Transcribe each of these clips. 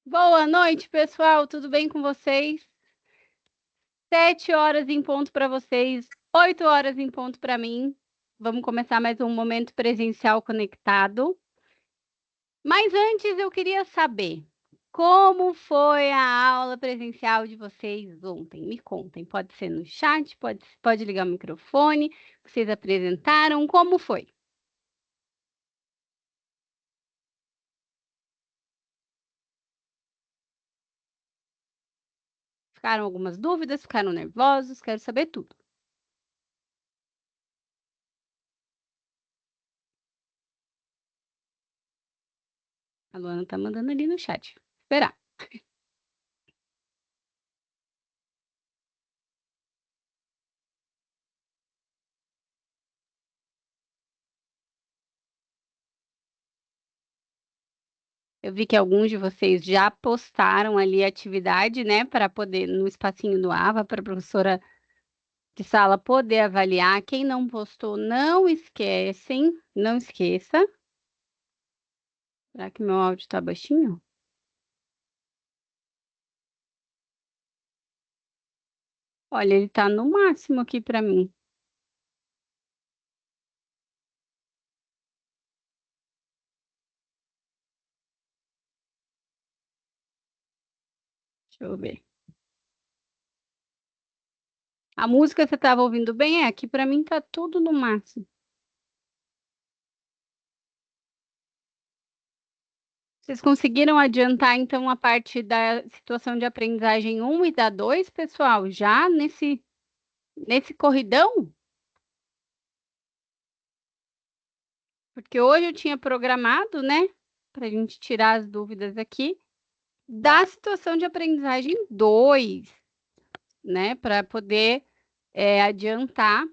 Boa noite, pessoal. Tudo bem com vocês? 7 horas em ponto para vocês, 8 horas em ponto para mim. Vamos começar mais um momento presencial conectado. Mas antes eu queria saber como foi a aula presencial de vocês ontem. Me contem. Pode ser no chat, pode ligar o microfone. Vocês apresentaram. Como foi? Ficaram algumas dúvidas? Ficaram nervosos? Quero saber tudo. A Luana tá mandando ali no chat. Esperar. Eu vi que alguns de vocês já postaram ali a atividade, né, para poder, no espacinho do AVA, para a professora de sala poder avaliar. Quem não postou, não esqueça. Será que meu áudio está baixinho? Olha, ele está no máximo aqui para mim. Deixa eu ver. A música você estava ouvindo bem? Aqui para mim está tudo no máximo. Vocês conseguiram adiantar, então, a parte da situação de aprendizagem um e da 2, pessoal? Já nesse corridão? Porque hoje eu tinha programado, né, para a gente tirar as dúvidas aqui, da situação de aprendizagem 2, né, para poder adiantar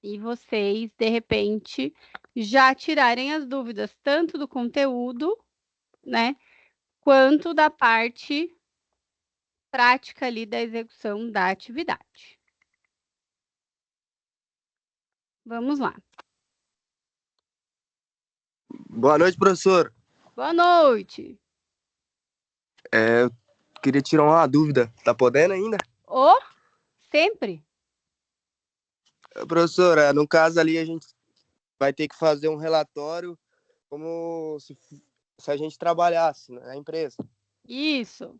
e vocês, de repente, já tirarem as dúvidas, tanto do conteúdo, né, quanto da parte prática ali da execução da atividade. Vamos lá. Boa noite, professor. Boa noite. Eu queria tirar uma dúvida. Tá podendo ainda? Ô, sempre. Professora, no caso ali a gente vai ter que fazer um relatório como se a gente trabalhasse na empresa. Isso.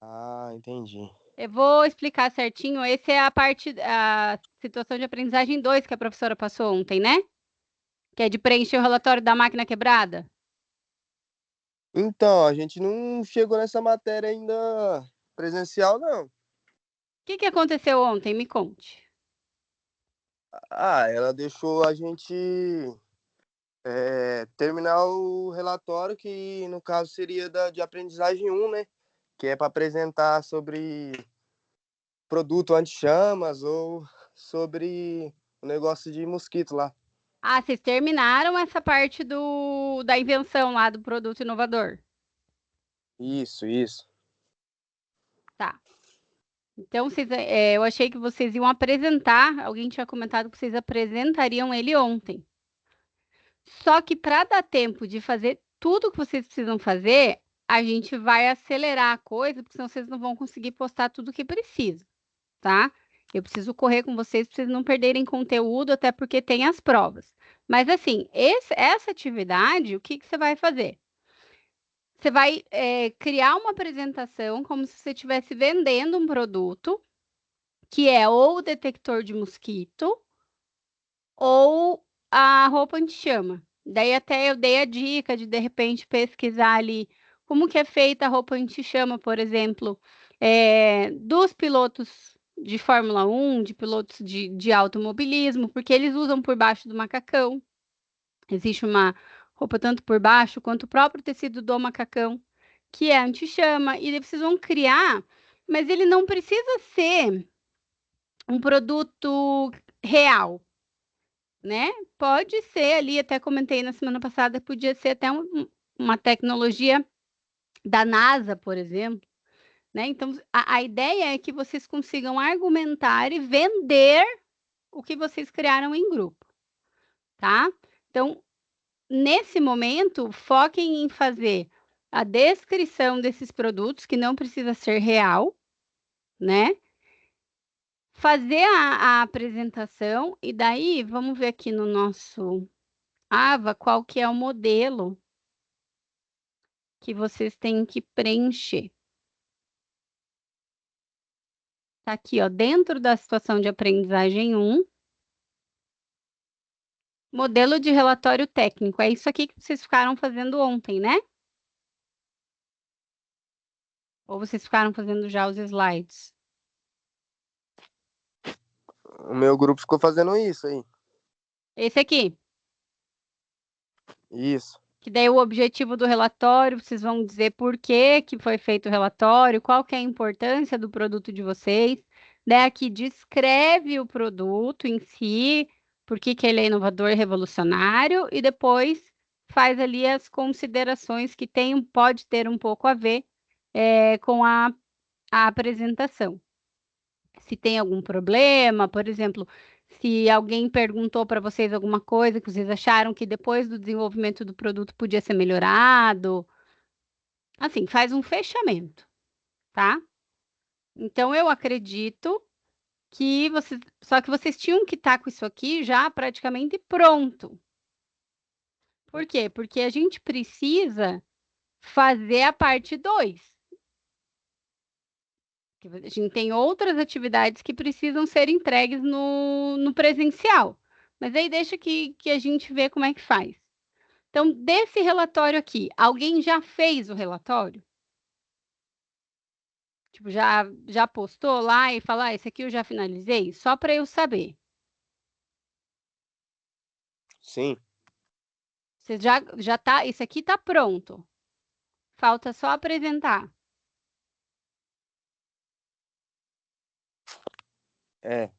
Ah, entendi. Eu vou explicar certinho. Essa é a situação de aprendizagem 2 que a professora passou ontem, né? Que é de preencher o relatório da máquina quebrada. Então, a gente não chegou nessa matéria ainda presencial, não. O que aconteceu ontem? Me conte. Ela deixou a gente terminar o relatório, que no caso seria de aprendizagem um, né? Que é para apresentar sobre produto anti-chamas ou sobre o negócio de mosquito lá. Ah, vocês terminaram essa parte da invenção lá do produto inovador. Isso. Tá. Então, eu achei que vocês iam apresentar. Alguém tinha comentado que vocês apresentariam ele ontem. Só que para dar tempo de fazer tudo que vocês precisam fazer, a gente vai acelerar a coisa, porque senão vocês não vão conseguir postar tudo que precisa, tá? Eu preciso correr com vocês para vocês não perderem conteúdo, até porque tem as provas. Mas assim, essa atividade, o que você vai fazer? Você vai criar uma apresentação como se você estivesse vendendo um produto, que é ou o detector de mosquito ou a roupa anti-chama. Daí até eu dei a dica de repente, pesquisar ali como que é feita a roupa anti-chama, por exemplo, dos pilotos de Fórmula 1, de pilotos de automobilismo, porque eles usam por baixo do macacão. Existe uma roupa tanto por baixo quanto o próprio tecido do macacão, que é anti-chama, e eles vão criar, mas ele não precisa ser um produto real, né? Pode ser ali, até comentei na semana passada, podia ser até uma tecnologia da NASA, por exemplo, né? Então, a ideia é que vocês consigam argumentar e vender o que vocês criaram em grupo, tá? Então, nesse momento, foquem em fazer a descrição desses produtos, que não precisa ser real, né? Fazer a apresentação, e daí vamos ver aqui no nosso AVA qual que é o modelo que vocês têm que preencher. Tá aqui, ó, dentro da situação de aprendizagem 1, modelo de relatório técnico. É isso aqui que vocês ficaram fazendo ontem, né? Ou vocês ficaram fazendo já os slides? O meu grupo ficou fazendo isso aí. Esse aqui. Isso. Que daí o objetivo do relatório, vocês vão dizer por que que foi feito o relatório, qual que é a importância do produto de vocês. Daí aqui descreve o produto em si, por que que ele é inovador e revolucionário, e depois faz ali as considerações que tem, pode ter um pouco a ver com a apresentação. Se tem algum problema, por exemplo, se alguém perguntou para vocês alguma coisa que vocês acharam que depois do desenvolvimento do produto podia ser melhorado, assim, faz um fechamento, tá? Então eu acredito que vocês, só que vocês tinham que estar com isso aqui já praticamente pronto. Por quê? Porque a gente precisa fazer a parte 2. A gente tem outras atividades que precisam ser entregues no presencial. Mas aí deixa que a gente vê como é que faz. Então, desse relatório aqui, alguém já fez o relatório? Tipo, já postou lá e falou, esse aqui eu já finalizei? Só para eu saber. Sim. Você já tá, esse aqui tá pronto. Falta só apresentar.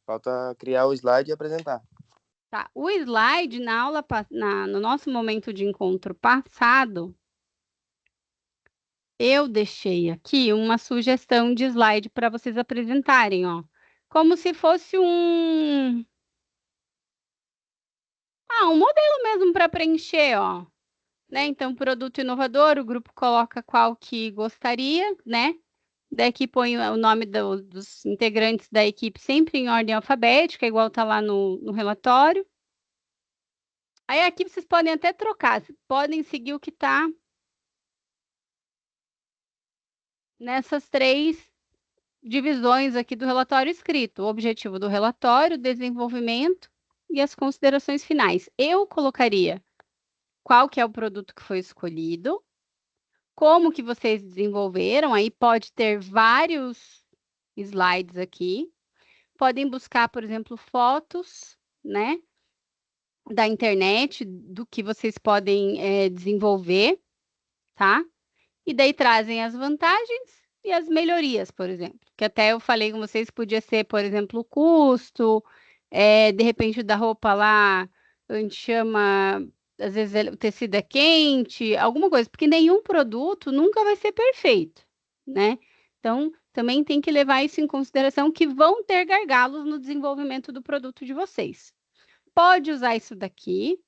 Falta criar o slide e apresentar. Tá, o slide na aula, no nosso momento de encontro passado, eu deixei aqui uma sugestão de slide para vocês apresentarem, ó. Como se fosse um modelo mesmo para preencher, ó. Né? Então, produto inovador, o grupo coloca qual que gostaria, né? Daqui põe o nome dos integrantes da equipe sempre em ordem alfabética, igual tá lá no relatório. Aí aqui vocês podem até trocar, podem seguir o que está nessas 3 divisões aqui do relatório escrito: o objetivo do relatório, desenvolvimento e as considerações finais. Eu colocaria qual que é o produto que foi escolhido, como que vocês desenvolveram, aí pode ter vários slides aqui. Podem buscar, por exemplo, fotos, né, da internet, do que vocês podem desenvolver, tá? E daí trazem as vantagens e as melhorias, por exemplo. Que até eu falei com vocês, podia ser, por exemplo, o custo, de repente da roupa lá, a gente chama, às vezes o tecido é quente, alguma coisa, porque nenhum produto nunca vai ser perfeito, né? Então, também tem que levar isso em consideração, que vão ter gargalos no desenvolvimento do produto de vocês. Pode usar isso daqui,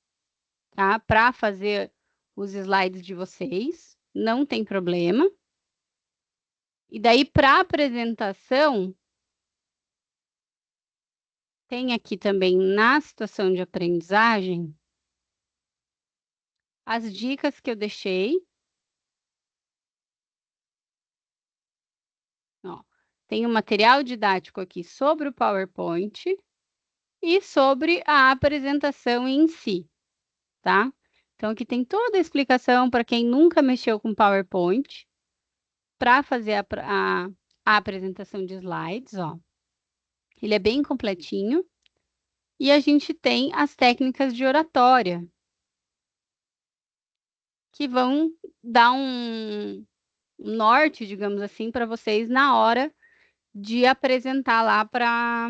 tá? Para fazer os slides de vocês, não tem problema. E daí, para apresentação, tem aqui também na situação de aprendizagem as dicas que eu deixei. Ó, tem um material didático aqui sobre o PowerPoint e sobre a apresentação em si, tá? Então, aqui tem toda a explicação para quem nunca mexeu com PowerPoint, para fazer a apresentação de slides, ó. Ele é bem completinho. E a gente tem as técnicas de oratória, que vão dar um norte, digamos assim, para vocês na hora de apresentar lá para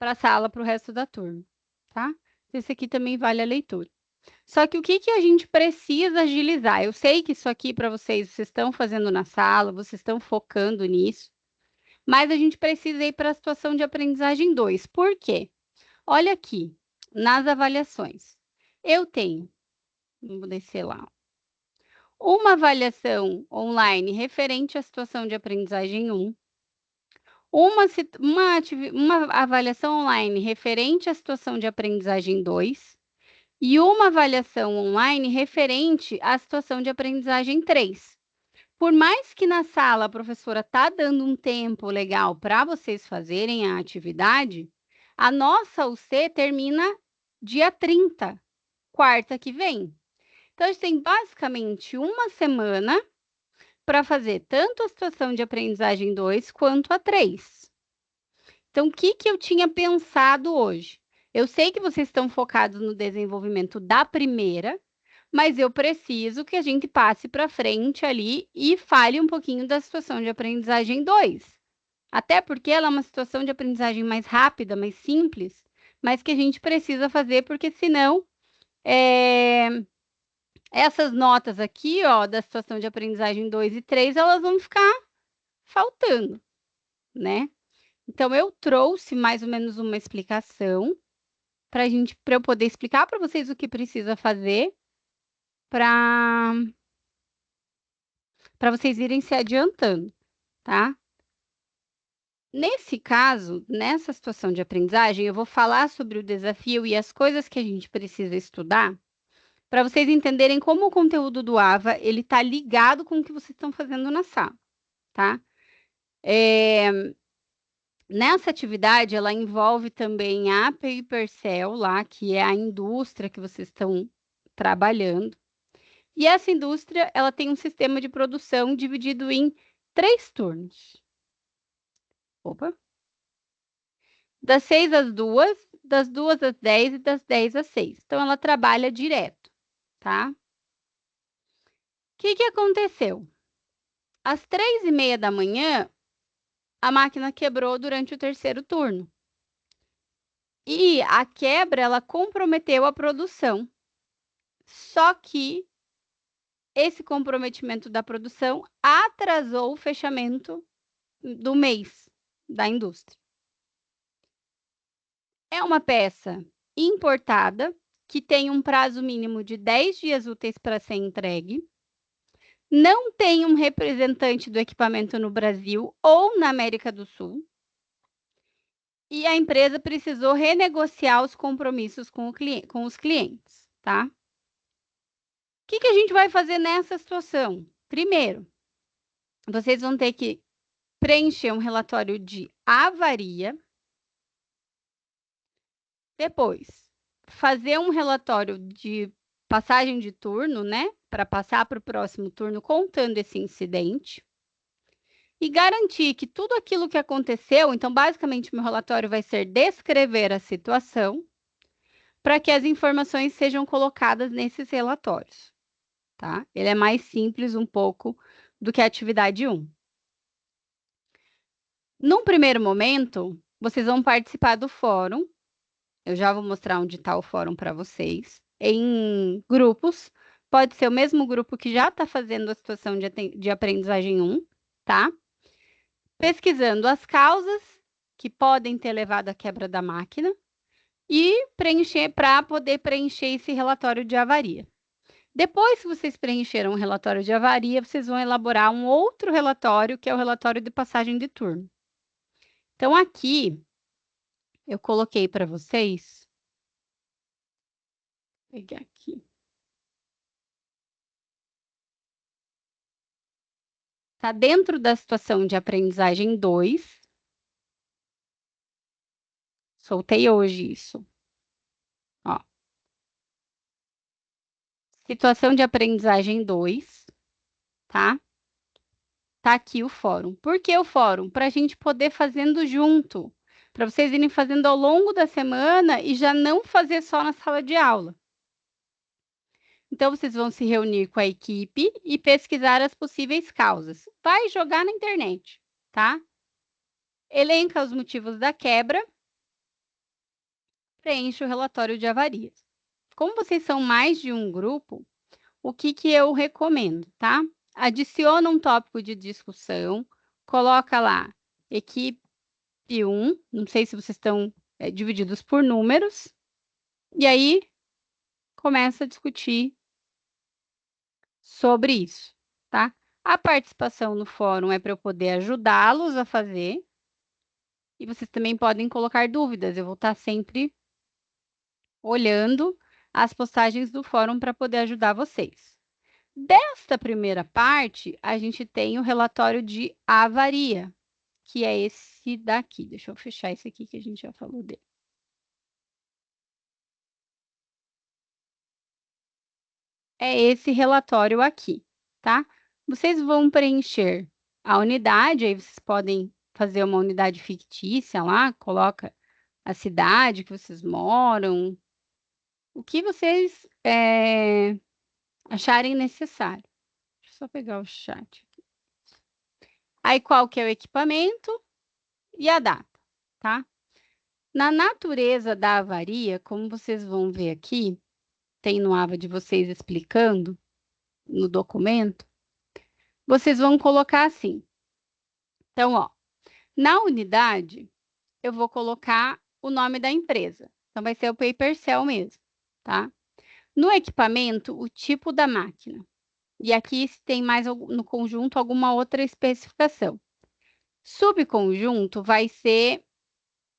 a sala, para o resto da turma, tá? Esse aqui também vale a leitura. Só que o que que a gente precisa agilizar? Eu sei que isso aqui para vocês estão fazendo na sala, vocês estão focando nisso, mas a gente precisa ir para a situação de aprendizagem 2. Por quê? Olha aqui, nas avaliações. Eu tenho, vou descer lá, uma avaliação online referente à situação de aprendizagem 1, uma avaliação online referente à situação de aprendizagem 2 e uma avaliação online referente à situação de aprendizagem 3. Por mais que na sala a professora está dando um tempo legal para vocês fazerem a atividade, a nossa UC termina dia 30, quarta que vem. Então, a gente tem basicamente uma semana para fazer tanto a situação de aprendizagem 2 quanto a 3. Então, o que eu tinha pensado hoje? Eu sei que vocês estão focados no desenvolvimento da primeira, mas eu preciso que a gente passe para frente ali e fale um pouquinho da situação de aprendizagem 2. Até porque ela é uma situação de aprendizagem mais rápida, mais simples, mas que a gente precisa fazer, porque senão essas notas aqui, ó, da situação de aprendizagem 2 e 3, elas vão ficar faltando, né? Então, eu trouxe mais ou menos uma explicação para eu poder explicar para vocês o que precisa fazer para vocês irem se adiantando, tá? Nesse caso, nessa situação de aprendizagem, eu vou falar sobre o desafio e as coisas que a gente precisa estudar para vocês entenderem como o conteúdo do AVA ele está ligado com o que vocês estão fazendo na sala, tá? Nessa atividade, ela envolve também a PaperCell lá, que é a indústria que vocês estão trabalhando. E essa indústria, ela tem um sistema de produção dividido em 3 turnos. Opa! Das 6 às 2, das 2 às 10 e das 10 às 6. Então, ela trabalha direto, tá? O que aconteceu? Às 3h30 da manhã, a máquina quebrou durante o terceiro turno. E a quebra, ela comprometeu a produção. Só que esse comprometimento da produção atrasou o fechamento do mês da indústria. É uma peça importada que tem um prazo mínimo de 10 dias úteis para ser entregue. Não tem um representante do equipamento no Brasil ou na América do Sul. E a empresa precisou renegociar os compromissos com os clientes, tá? O que a gente vai fazer nessa situação? Primeiro, vocês vão ter que preencher um relatório de avaria. Depois, fazer um relatório de passagem de turno, né? Para passar para o próximo turno contando esse incidente. E garantir que tudo aquilo que aconteceu, então, basicamente, meu relatório vai ser descrever a situação para que as informações sejam colocadas nesses relatórios, tá? Ele é mais simples um pouco do que a atividade 1. Num primeiro momento, vocês vão participar do fórum. Eu já vou mostrar onde está o fórum para vocês. Em grupos, pode ser o mesmo grupo que já está fazendo a situação de aprendizagem 1, tá? Pesquisando as causas que podem ter levado à quebra da máquina e preencher para poder preencher esse relatório de avaria. Depois que vocês preencheram o relatório de avaria, vocês vão elaborar um outro relatório, que é o relatório de passagem de turno. Então, aqui, eu coloquei para vocês. Vou pegar aqui. Está dentro da situação de aprendizagem 2. Soltei hoje isso. Ó. Situação de aprendizagem 2, tá? Tá aqui o fórum. Por que o fórum? Para a gente poder fazendo junto. Para vocês irem fazendo ao longo da semana e já não fazer só na sala de aula. Então, vocês vão se reunir com a equipe e pesquisar as possíveis causas. Vai jogar na internet, tá? Elenca os motivos da quebra. Preenche o relatório de avarias. Como vocês são mais de um grupo, o que eu recomendo, tá? Adiciona um tópico de discussão, coloca lá equipe 1, não sei se vocês estão divididos por números, E aí, começa a discutir sobre isso, tá? A participação no fórum é para eu poder ajudá-los a fazer. E vocês também podem colocar dúvidas. Eu vou estar sempre olhando as postagens do fórum para poder ajudar vocês. Desta primeira parte, a gente tem o relatório de avaria, que é esse daqui. Deixa eu fechar esse aqui que a gente já falou dele. É esse relatório aqui, tá? Vocês vão preencher a unidade, aí vocês podem fazer uma unidade fictícia lá, coloca a cidade que vocês moram, o que vocês acharem necessário. Deixa eu só pegar o chat. Aí, qual que é o equipamento e a data, tá? Na natureza da avaria, como vocês vão ver aqui, tem no AVA de vocês explicando no documento, vocês vão colocar assim. Então, ó, na unidade, eu vou colocar o nome da empresa. Então, vai ser o PaperCell mesmo, tá? No equipamento, o tipo da máquina. E aqui se tem mais no conjunto alguma outra especificação. Subconjunto vai ser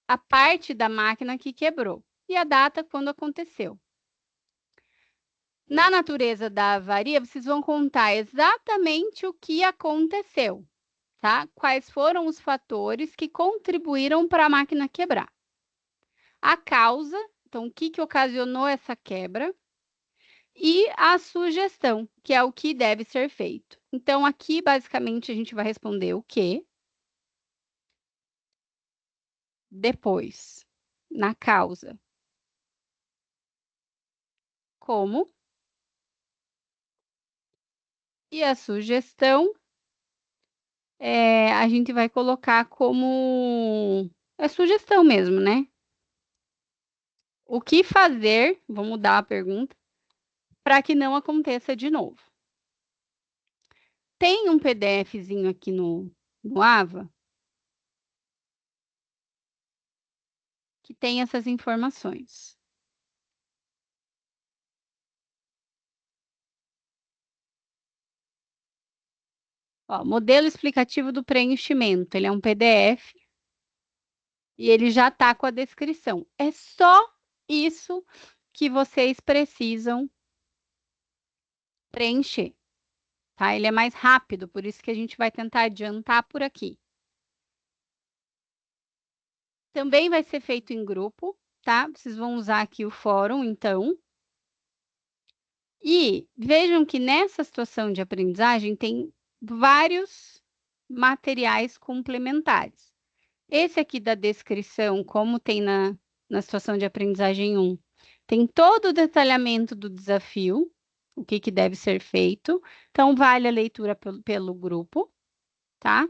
a parte da máquina que quebrou e a data quando aconteceu. Na natureza da avaria, vocês vão contar exatamente o que aconteceu, tá? Quais foram os fatores que contribuíram para a máquina quebrar. A causa, então, o que ocasionou essa quebra, e a sugestão, que é o que deve ser feito. Então, aqui, basicamente, a gente vai responder o que, depois, na causa, como, e a sugestão, a gente vai colocar como sugestão mesmo, né? O que fazer, vou mudar a pergunta, para que não aconteça de novo. Tem um PDFzinho aqui no AVA que tem essas informações. Ó, modelo explicativo do preenchimento. Ele é um PDF e ele já está com a descrição. É só isso que vocês precisam preencher, tá? Ele é mais rápido, por isso que a gente vai tentar adiantar por aqui. Também vai ser feito em grupo, tá? Vocês vão usar aqui o fórum, então. E vejam que nessa situação de aprendizagem tem vários materiais complementares. Esse aqui da descrição, como tem na situação de aprendizagem 1, tem todo o detalhamento do desafio, o que deve ser feito. Então, vale a leitura pelo grupo, tá?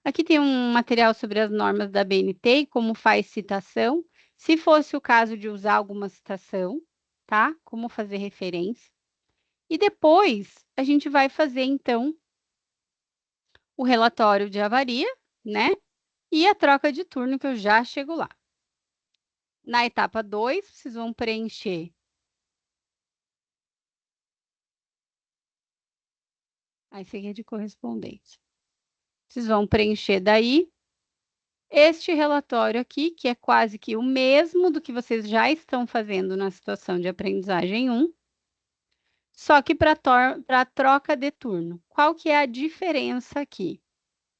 Aqui tem um material sobre as normas da BNT e como faz citação. Se fosse o caso de usar alguma citação, tá? Como fazer referência. E depois, a gente vai fazer, então, o relatório de avaria, né? E a troca de turno, que eu já chego lá. Na etapa 2, vocês vão preencher. Aí, esse aqui é de correspondência. Vocês vão preencher daí este relatório aqui, que é quase que o mesmo do que vocês já estão fazendo na situação de aprendizagem 1, só que para troca de turno. Qual que é a diferença aqui,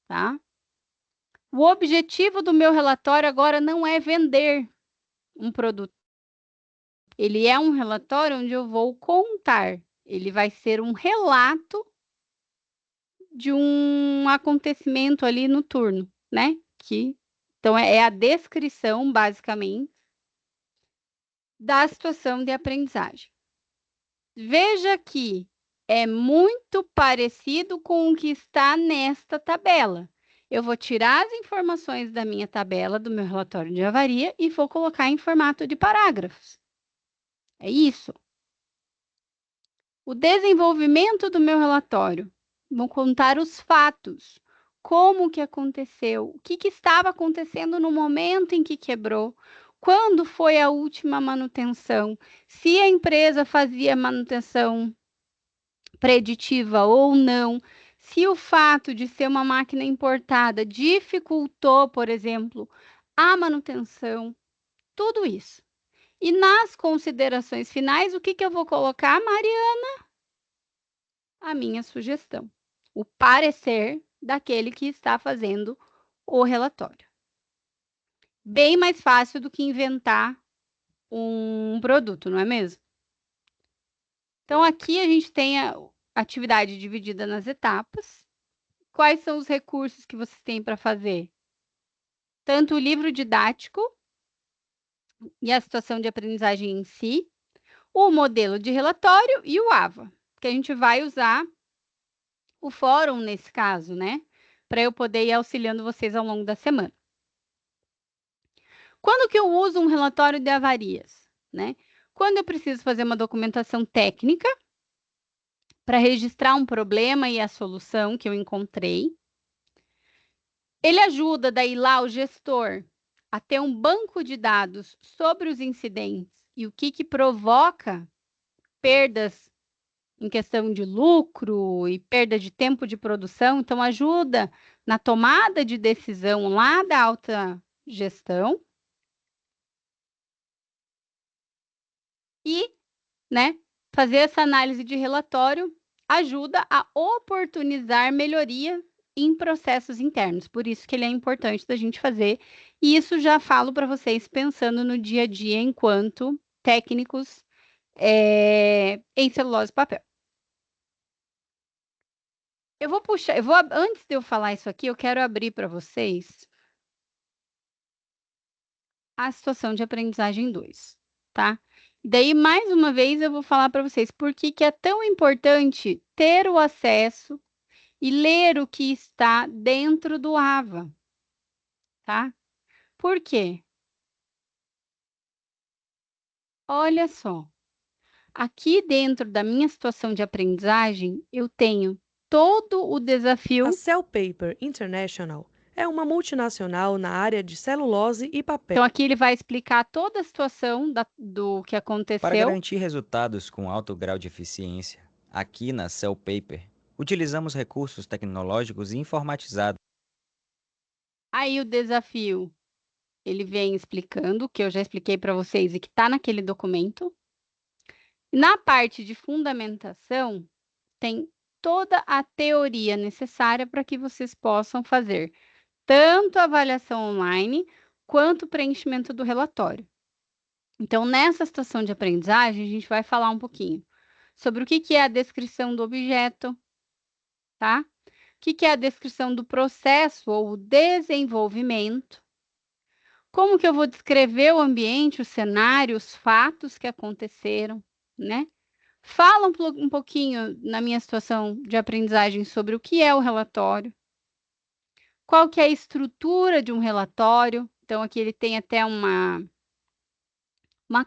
tá? O objetivo do meu relatório agora não é vender um produto. Ele é um relatório onde eu vou contar. Ele vai ser um relato de um acontecimento ali no turno, né? Então, é a descrição, basicamente, da situação de aprendizagem. Veja que é muito parecido com o que está nesta tabela. Eu vou tirar as informações da minha tabela, do meu relatório de avaria, e vou colocar em formato de parágrafos. É isso. O desenvolvimento do meu relatório. Vou contar os fatos. Como que aconteceu? O que estava acontecendo no momento em que quebrou? Quando foi a última manutenção? Se a empresa fazia manutenção preditiva ou não, se o fato de ser uma máquina importada dificultou, por exemplo, a manutenção, tudo isso. E nas considerações finais, o que que eu vou colocar, Mariana? A minha sugestão, o parecer daquele que está fazendo o relatório. Bem mais fácil do que inventar um produto, não é mesmo? Então, aqui a gente tem a atividade dividida nas etapas. Quais são os recursos que vocês têm para fazer? Tanto o livro didático e a situação de aprendizagem em si, o modelo de relatório e o AVA, que a gente vai usar o fórum nesse caso, né? Para eu poder ir auxiliando vocês ao longo da semana. Quando que eu uso um relatório de avarias, né? Quando eu preciso fazer uma documentação técnica para registrar um problema e a solução que eu encontrei. Ele ajuda daí lá o gestor a ter um banco de dados sobre os incidentes e o que provoca perdas em questão de lucro e perda de tempo de produção. Então, ajuda na tomada de decisão lá da alta gestão. E, né, fazer essa análise de relatório ajuda a oportunizar melhoria em processos internos. Por isso que ele é importante da gente fazer. E isso já falo para vocês pensando no dia a dia enquanto técnicos em celulose e papel. Antes de eu falar isso aqui, eu quero abrir para vocês a situação de aprendizagem 2, tá? Daí, mais uma vez, eu vou falar para vocês por que é tão importante ter o acesso e ler o que está dentro do AVA, tá? Por quê? Olha só, aqui dentro da minha situação de aprendizagem, eu tenho todo o A desafio. Cell Paper International é uma multinacional na área de celulose e papel. Então, aqui ele vai explicar toda a situação do que Para aconteceu. garantir resultados com alto grau de eficiência, aqui na Cell Paper, utilizamos recursos tecnológicos informatizados. Aí o desafio, ele vem explicando, o que eu já expliquei para vocês e que está naquele documento. Na parte de fundamentação, tem toda a teoria necessária para que vocês possam fazer tanto a avaliação online quanto o preenchimento do relatório. Então, nessa situação de aprendizagem, a gente vai falar um pouquinho sobre o que é a descrição do objeto, tá? O que é a descrição do processo ou o desenvolvimento. Como que eu vou descrever o ambiente, o cenário, os fatos que aconteceram, né? Fala um pouquinho na minha situação de aprendizagem sobre o que é o relatório, qual que é a estrutura de um relatório. Então, aqui ele tem até uma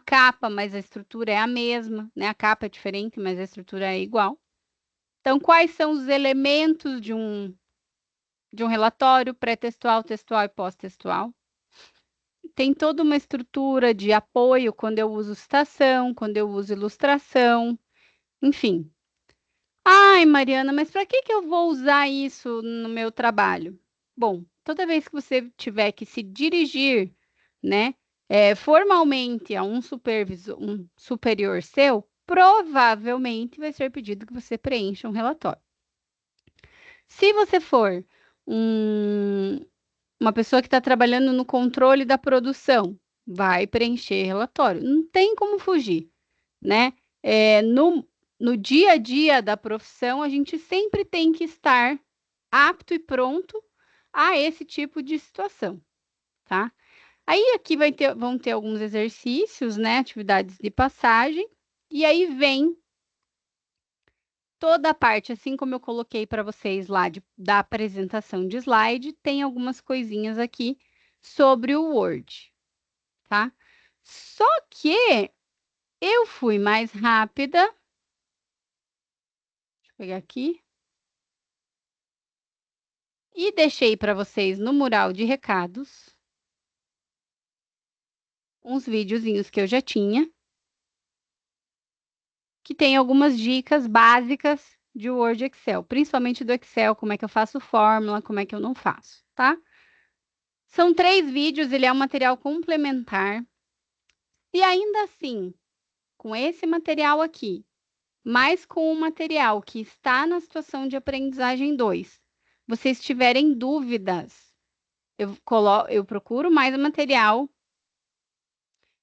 capa, mas a estrutura é a mesma, né? A capa é diferente, mas a estrutura é igual. Então, quais são os elementos de um relatório pré-textual, textual e pós-textual? Tem toda uma estrutura de apoio quando eu uso citação, quando eu uso ilustração, enfim. Ai, Mariana, mas para que eu vou usar isso no meu trabalho? Bom, toda vez que você tiver que se dirigir, né, formalmente a um supervisor, um superior seu, provavelmente vai ser pedido que você preencha um relatório. Se você for uma pessoa que está trabalhando no controle da produção, vai preencher relatório. Não tem como fugir, né? No dia a dia da profissão, a gente sempre tem que estar apto e pronto a esse tipo de situação, tá? Aí aqui vão ter alguns exercícios, né? Atividades de passagem, e aí vem toda a parte, assim como eu coloquei para vocês lá da apresentação de slide, tem algumas coisinhas aqui sobre o Word, tá? Só que eu fui mais rápida. Deixa eu pegar aqui. E deixei para vocês no mural de recados uns videozinhos que eu já tinha, que tem algumas dicas básicas de Word e Excel, principalmente do Excel, como é que eu faço fórmula, como é que eu não faço, tá? São 3 vídeos, ele é um material complementar. E ainda assim, com esse material aqui, mas com o material que está na situação de aprendizagem 2, vocês tiverem dúvidas, eu procuro mais material,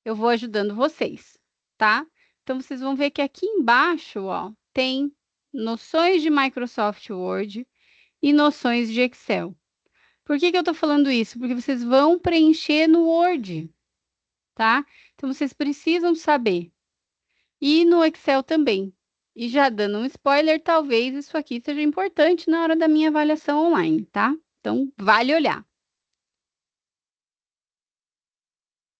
eu vou ajudando vocês, tá? Então, vocês vão ver que aqui embaixo, ó, tem noções de Microsoft Word e noções de Excel. Por que que eu tô falando isso? Porque vocês vão preencher no Word, tá? Então, vocês precisam saber. E no Excel também. E já dando um spoiler, talvez isso aqui seja importante na hora da minha avaliação online, tá? Então, vale olhar.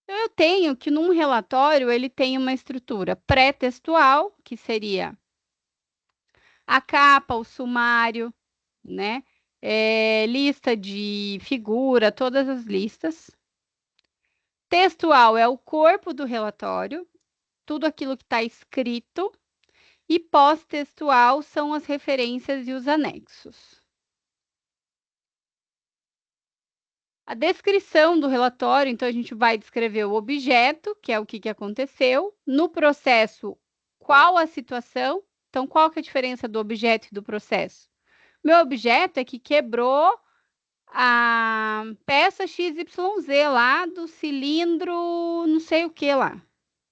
Eu tenho que num relatório ele tem uma estrutura pré-textual, que seria a capa, o sumário, né? Lista de figura, todas as listas. Textual é o corpo do relatório, tudo aquilo que está escrito. E pós-textual são as referências e os anexos. A descrição do relatório, então, a gente vai descrever o objeto, que é o que aconteceu, no processo, qual a situação, então, qual que é a diferença do objeto e do processo? Meu objeto é que quebrou a peça XYZ lá do cilindro, não sei o que lá,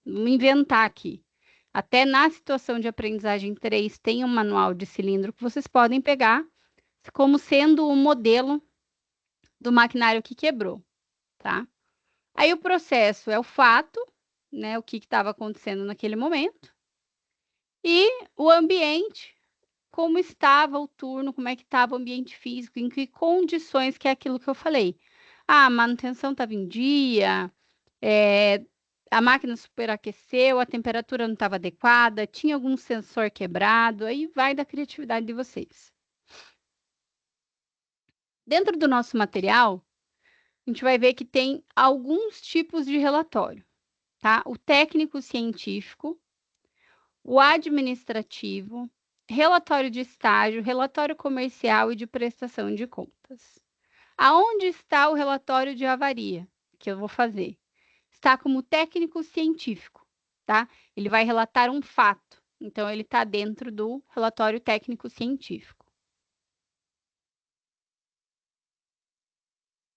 vou inventar aqui. Até na situação de aprendizagem 3 tem um manual de cilindro que vocês podem pegar como sendo o modelo do maquinário que quebrou, tá? Aí o processo é o fato, né? O que estava acontecendo naquele momento. E o ambiente, como estava o turno, como é que estava o ambiente físico, em que condições, que é aquilo que eu falei. A manutenção estava em dia, a máquina superaqueceu, a temperatura não estava adequada, tinha algum sensor quebrado, aí vai da criatividade de vocês. Dentro do nosso material, a gente vai ver que tem alguns tipos de relatório, tá? O técnico científico, o administrativo, relatório de estágio, relatório comercial e de prestação de contas. Aonde está o relatório de avaria que eu vou fazer? Está como técnico científico, tá? Ele vai relatar um fato, então ele está dentro do relatório técnico científico.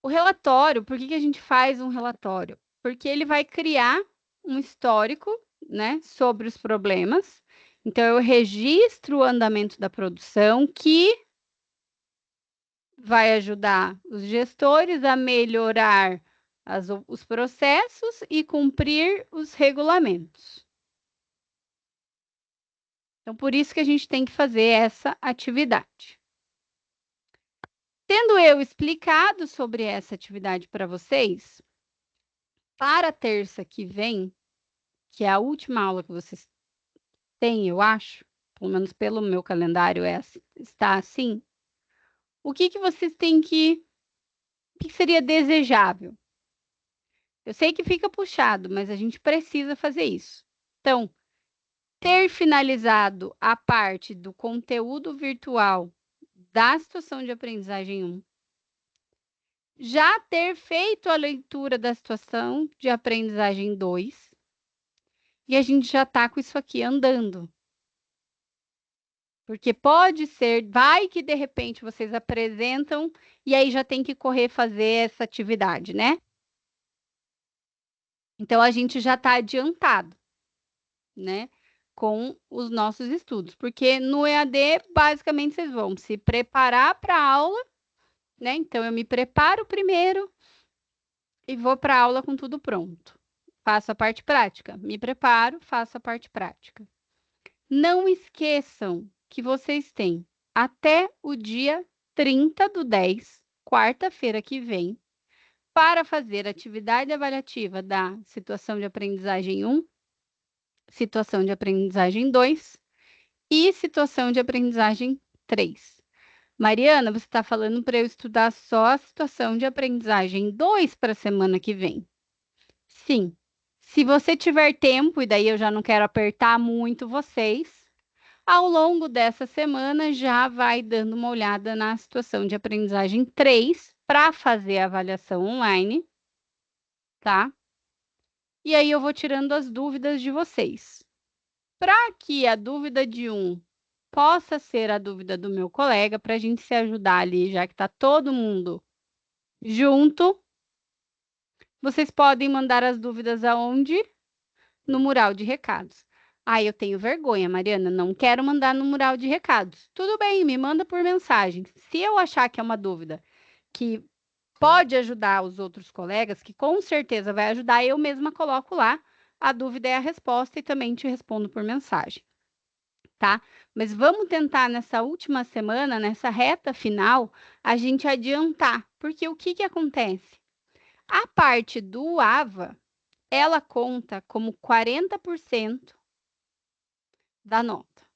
O relatório, por que a gente faz um relatório? Porque ele vai criar um histórico, né, sobre os problemas. Então, eu registro o andamento da produção, que vai ajudar os gestores a melhorar os processos e cumprir os regulamentos. Então, por isso que a gente tem que fazer essa atividade. Tendo eu explicado sobre essa atividade para vocês, para a terça que vem, que é a última aula que vocês têm, eu acho, pelo menos pelo meu calendário está assim, o que vocês têm o que seria desejável? Eu sei que fica puxado, mas a gente precisa fazer isso. Então, ter finalizado a parte do conteúdo virtual da situação de aprendizagem 1, já ter feito a leitura da situação de aprendizagem 2, e a gente já está com isso aqui andando. Porque pode ser, vai que de repente vocês apresentam e aí já tem que correr fazer essa atividade, né? Então a gente já está adiantado, né? Com os nossos estudos. Porque no EAD, basicamente, vocês vão se preparar para a aula, né? Então eu me preparo primeiro e vou para a aula com tudo pronto. Faço a parte prática, me preparo, faço a parte prática. Não esqueçam que vocês têm até o dia 30/10, quarta-feira que vem, para fazer a atividade avaliativa da situação de aprendizagem 1, situação de aprendizagem 2 e situação de aprendizagem 3. Mariana, você está falando para eu estudar só a situação de aprendizagem 2 para a semana que vem? Sim, Se você tiver tempo, e daí eu já não quero apertar muito vocês, ao longo dessa semana já vai dando uma olhada na situação de aprendizagem 3 para fazer a avaliação online, tá? E aí eu vou tirando as dúvidas de vocês. Para que a dúvida de um possa ser a dúvida do meu colega, para a gente se ajudar ali, já que está todo mundo junto, vocês podem mandar as dúvidas aonde? No mural de recados. Ah, eu tenho vergonha, Mariana, não quero mandar no mural de recados. Tudo bem, me manda por mensagem. Se eu achar que é uma dúvida que pode ajudar os outros colegas, que com certeza vai ajudar, eu mesma coloco lá. A dúvida é a resposta e também te respondo por mensagem, tá? Mas vamos tentar nessa última semana, nessa reta final, a gente adiantar, porque o que acontece? A parte do AVA, ela conta como 40% da nota.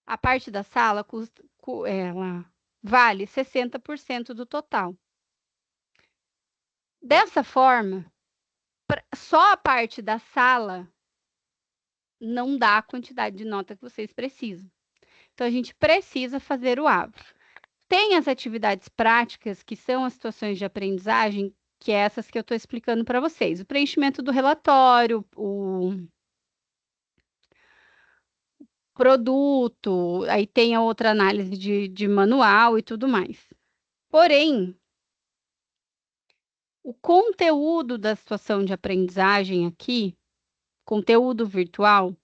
A parte da sala ela vale 60% do total. Dessa forma, só a parte da sala não dá a quantidade de nota que vocês precisam. Então, a gente precisa fazer o AVA. Tem as atividades práticas, que são as situações de aprendizagem, que é essas que eu estou explicando para vocês. O preenchimento do relatório, o produto, aí tem a outra análise de manual e tudo mais. Porém, o conteúdo da situação de aprendizagem aqui, conteúdo virtual,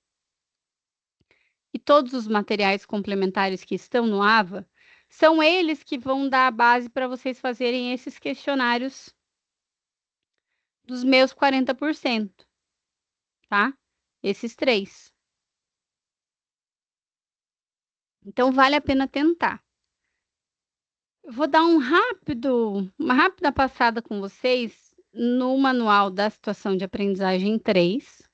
e todos os materiais complementares que estão no AVA, são eles que vão dar a base para vocês fazerem esses questionários dos meus 40%, tá? Esses 3. Então, vale a pena tentar. Eu vou dar uma rápida passada com vocês no manual da situação de aprendizagem 3,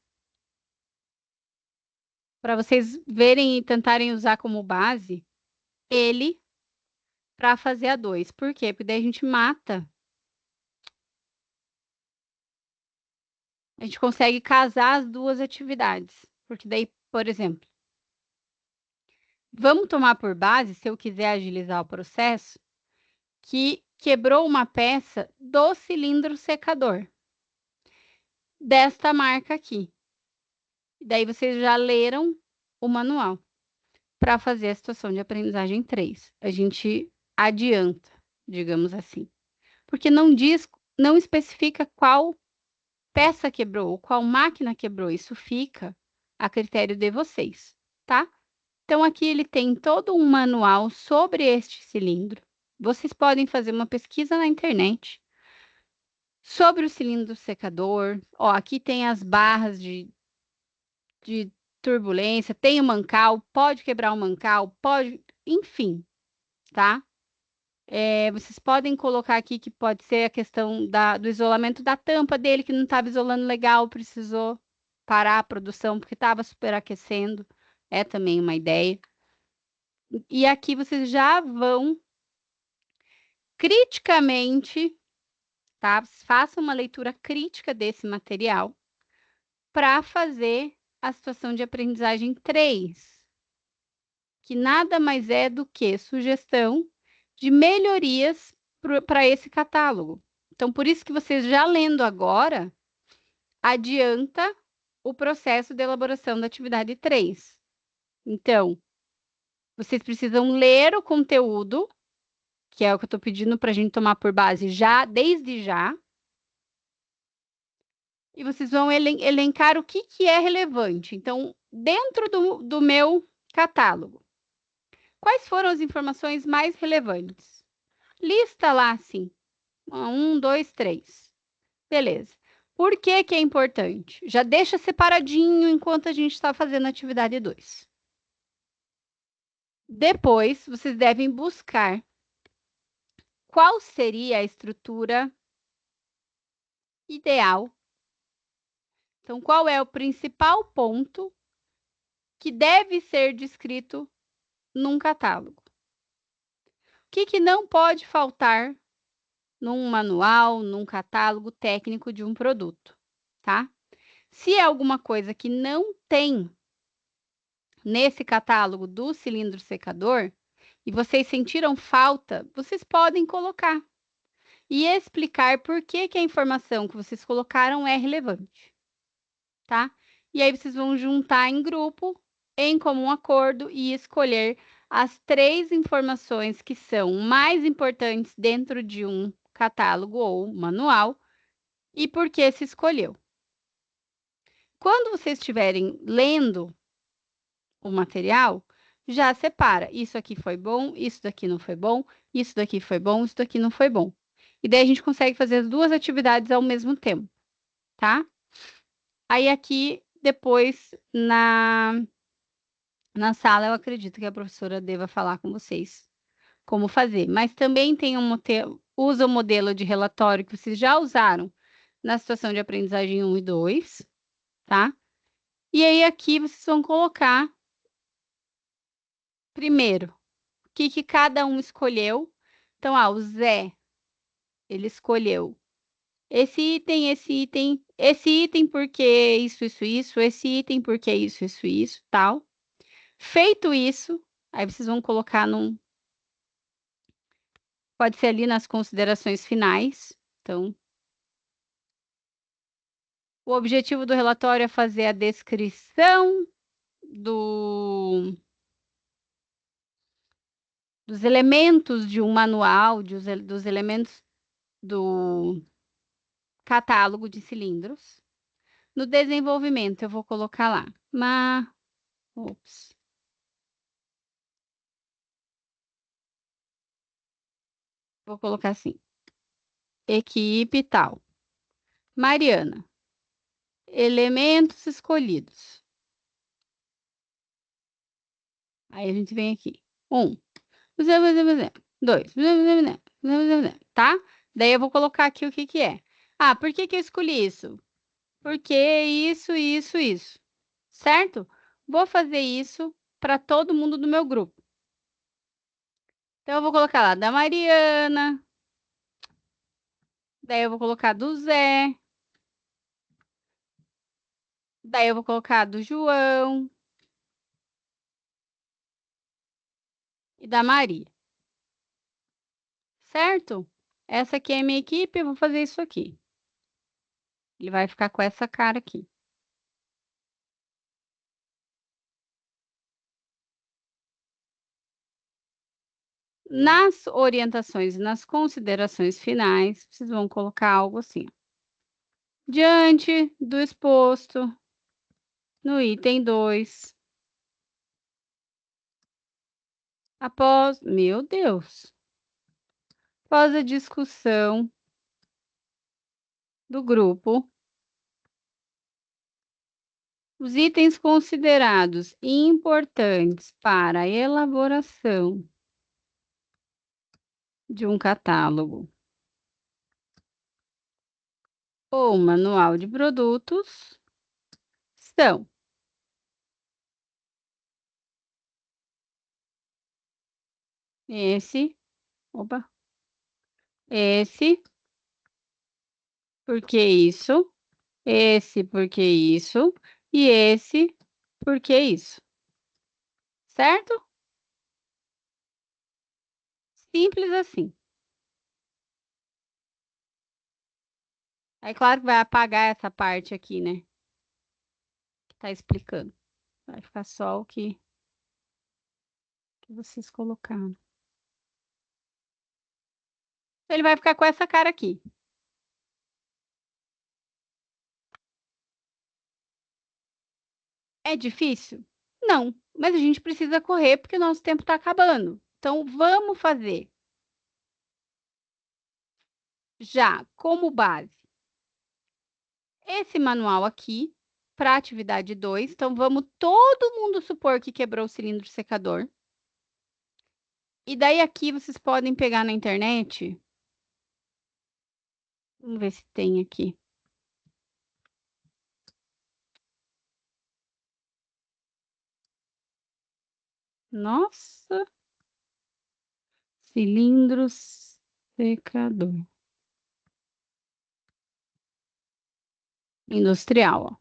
para vocês verem e tentarem usar como base ele para fazer a 2. Por quê? Porque daí a gente consegue casar as duas atividades. Porque daí, por exemplo, vamos tomar por base, se eu quiser agilizar o processo, que quebrou uma peça do cilindro secador, desta marca aqui. Daí vocês já leram o manual para fazer a situação de aprendizagem 3. A gente adianta, digamos assim. Porque não diz, não especifica qual peça quebrou ou qual máquina quebrou. Isso fica a critério de vocês, tá? Então, aqui ele tem todo um manual sobre este cilindro. Vocês podem fazer uma pesquisa na internet sobre o cilindro secador. Ó, aqui tem as barras de turbulência, tem o mancal, pode quebrar o mancal, pode, enfim, tá? Vocês podem colocar aqui que pode ser a questão do isolamento da tampa dele, que não estava isolando legal, precisou parar a produção porque estava superaquecendo. É também uma ideia. E aqui vocês já vão criticamente, tá? Façam uma leitura crítica desse material para fazer a situação de aprendizagem 3, que nada mais é do que sugestão de melhorias para esse catálogo. Então, por isso que vocês já lendo agora, adianta o processo de elaboração da atividade 3. Então, vocês precisam ler o conteúdo, que é o que eu estou pedindo para a gente tomar por base já, desde já. E vocês vão elencar o que é relevante. Então, dentro do meu catálogo, quais foram as informações mais relevantes? Lista lá, assim. 1, 2, 3. Beleza. Por que que é importante? Já deixa separadinho enquanto a gente está fazendo a atividade 2. Depois, vocês devem buscar qual seria a estrutura ideal. Então, qual é o principal ponto que deve ser descrito num catálogo? O que não pode faltar num manual, num catálogo técnico de um produto, tá? Se é alguma coisa que não tem nesse catálogo do cilindro secador e vocês sentiram falta, vocês podem colocar e explicar por que que a informação que vocês colocaram é relevante, tá? E aí vocês vão juntar em grupo, em comum acordo e escolher as 3 informações que são mais importantes dentro de um catálogo ou manual e por que se escolheu. Quando vocês estiverem lendo o material, já separa. Isso aqui foi bom, isso daqui não foi bom, isso daqui foi bom, isso daqui não foi bom. E daí a gente consegue fazer as 2 atividades ao mesmo tempo, tá? Aí aqui, depois, na sala, eu acredito que a professora deva falar com vocês como fazer. Mas também tem usa o modelo de relatório que vocês já usaram na situação de aprendizagem 1 e 2, tá? E aí aqui vocês vão colocar, primeiro, o que que cada um escolheu. Então, o Zé, ele escolheu esse item porque isso, esse item porque isso, tal. Feito isso, aí vocês vão colocar pode ser ali nas considerações finais. Então, o objetivo do relatório é fazer a descrição dos elementos de um manual, dos elementos do catálogo de cilindros. No desenvolvimento, eu vou colocar lá, ops. Vou colocar assim, equipe tal. Mariana, elementos escolhidos. Aí a gente vem aqui. 1, 2, tá? Daí eu vou colocar aqui o que que é. Por que que eu escolhi isso? Porque isso. Certo? Vou fazer isso para todo mundo do meu grupo. Então, eu vou colocar lá da Mariana. Daí eu vou colocar do Zé. Daí eu vou colocar do João. E da Maria. Certo? Essa aqui é a minha equipe, eu vou fazer isso aqui. Ele vai ficar com essa cara aqui. Nas orientações e nas considerações finais, vocês vão colocar algo assim. Diante do exposto no item 2, meu Deus, após a discussão do grupo, os itens considerados importantes para a elaboração de um catálogo ou manual de produtos são esse, esse, porque isso, esse, porque isso, e esse, porque isso. Certo? Simples assim. Aí, claro que vai apagar essa parte aqui, né? Que tá explicando. Vai ficar só o que vocês colocaram. Ele vai ficar com essa cara aqui. É difícil? Não, mas a gente precisa correr porque o nosso tempo está acabando. Então, vamos fazer já como base esse manual aqui para atividade 2. Então, vamos todo mundo supor que quebrou o cilindro secador. E daí aqui vocês podem pegar na internet. Vamos ver se tem aqui. Nossa! Cilindro secador. Industrial, ó.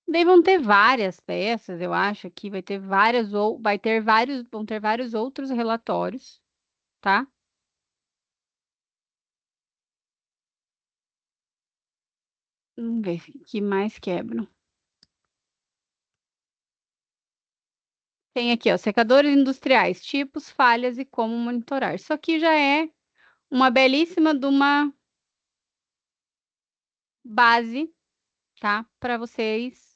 Daí vão ter várias peças, eu acho que vai ter vão ter vários outros relatórios, tá? Vamos ver o que mais quebram. Tem aqui, ó, secadores industriais, tipos, falhas e como monitorar. Isso aqui já é uma belíssima de uma base, tá? Para vocês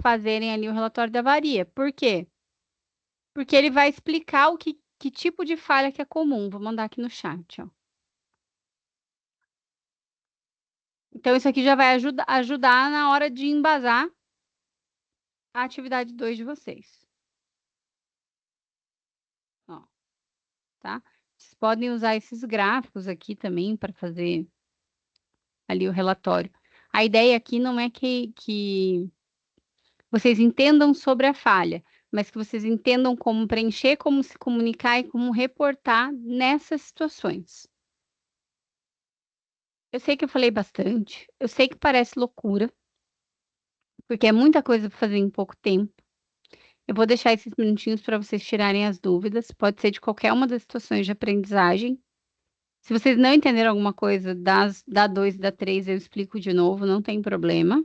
fazerem ali o relatório da avaria. Por quê? Porque ele vai explicar que tipo de falha que é comum. Vou mandar aqui no chat, ó. Então, isso aqui já vai ajudar na hora de embasar a atividade 2 de vocês. Ó, tá? Vocês podem usar esses gráficos aqui também para fazer ali o relatório. A ideia aqui não é que vocês entendam sobre a falha, mas que vocês entendam como preencher, como se comunicar e como reportar nessas situações. Eu sei que eu falei bastante, eu sei que parece loucura, porque é muita coisa para fazer em pouco tempo. Eu vou deixar esses minutinhos para vocês tirarem as dúvidas, pode ser de qualquer uma das situações de aprendizagem. Se vocês não entenderam alguma coisa da 2 e da 3, eu explico de novo, não tem problema.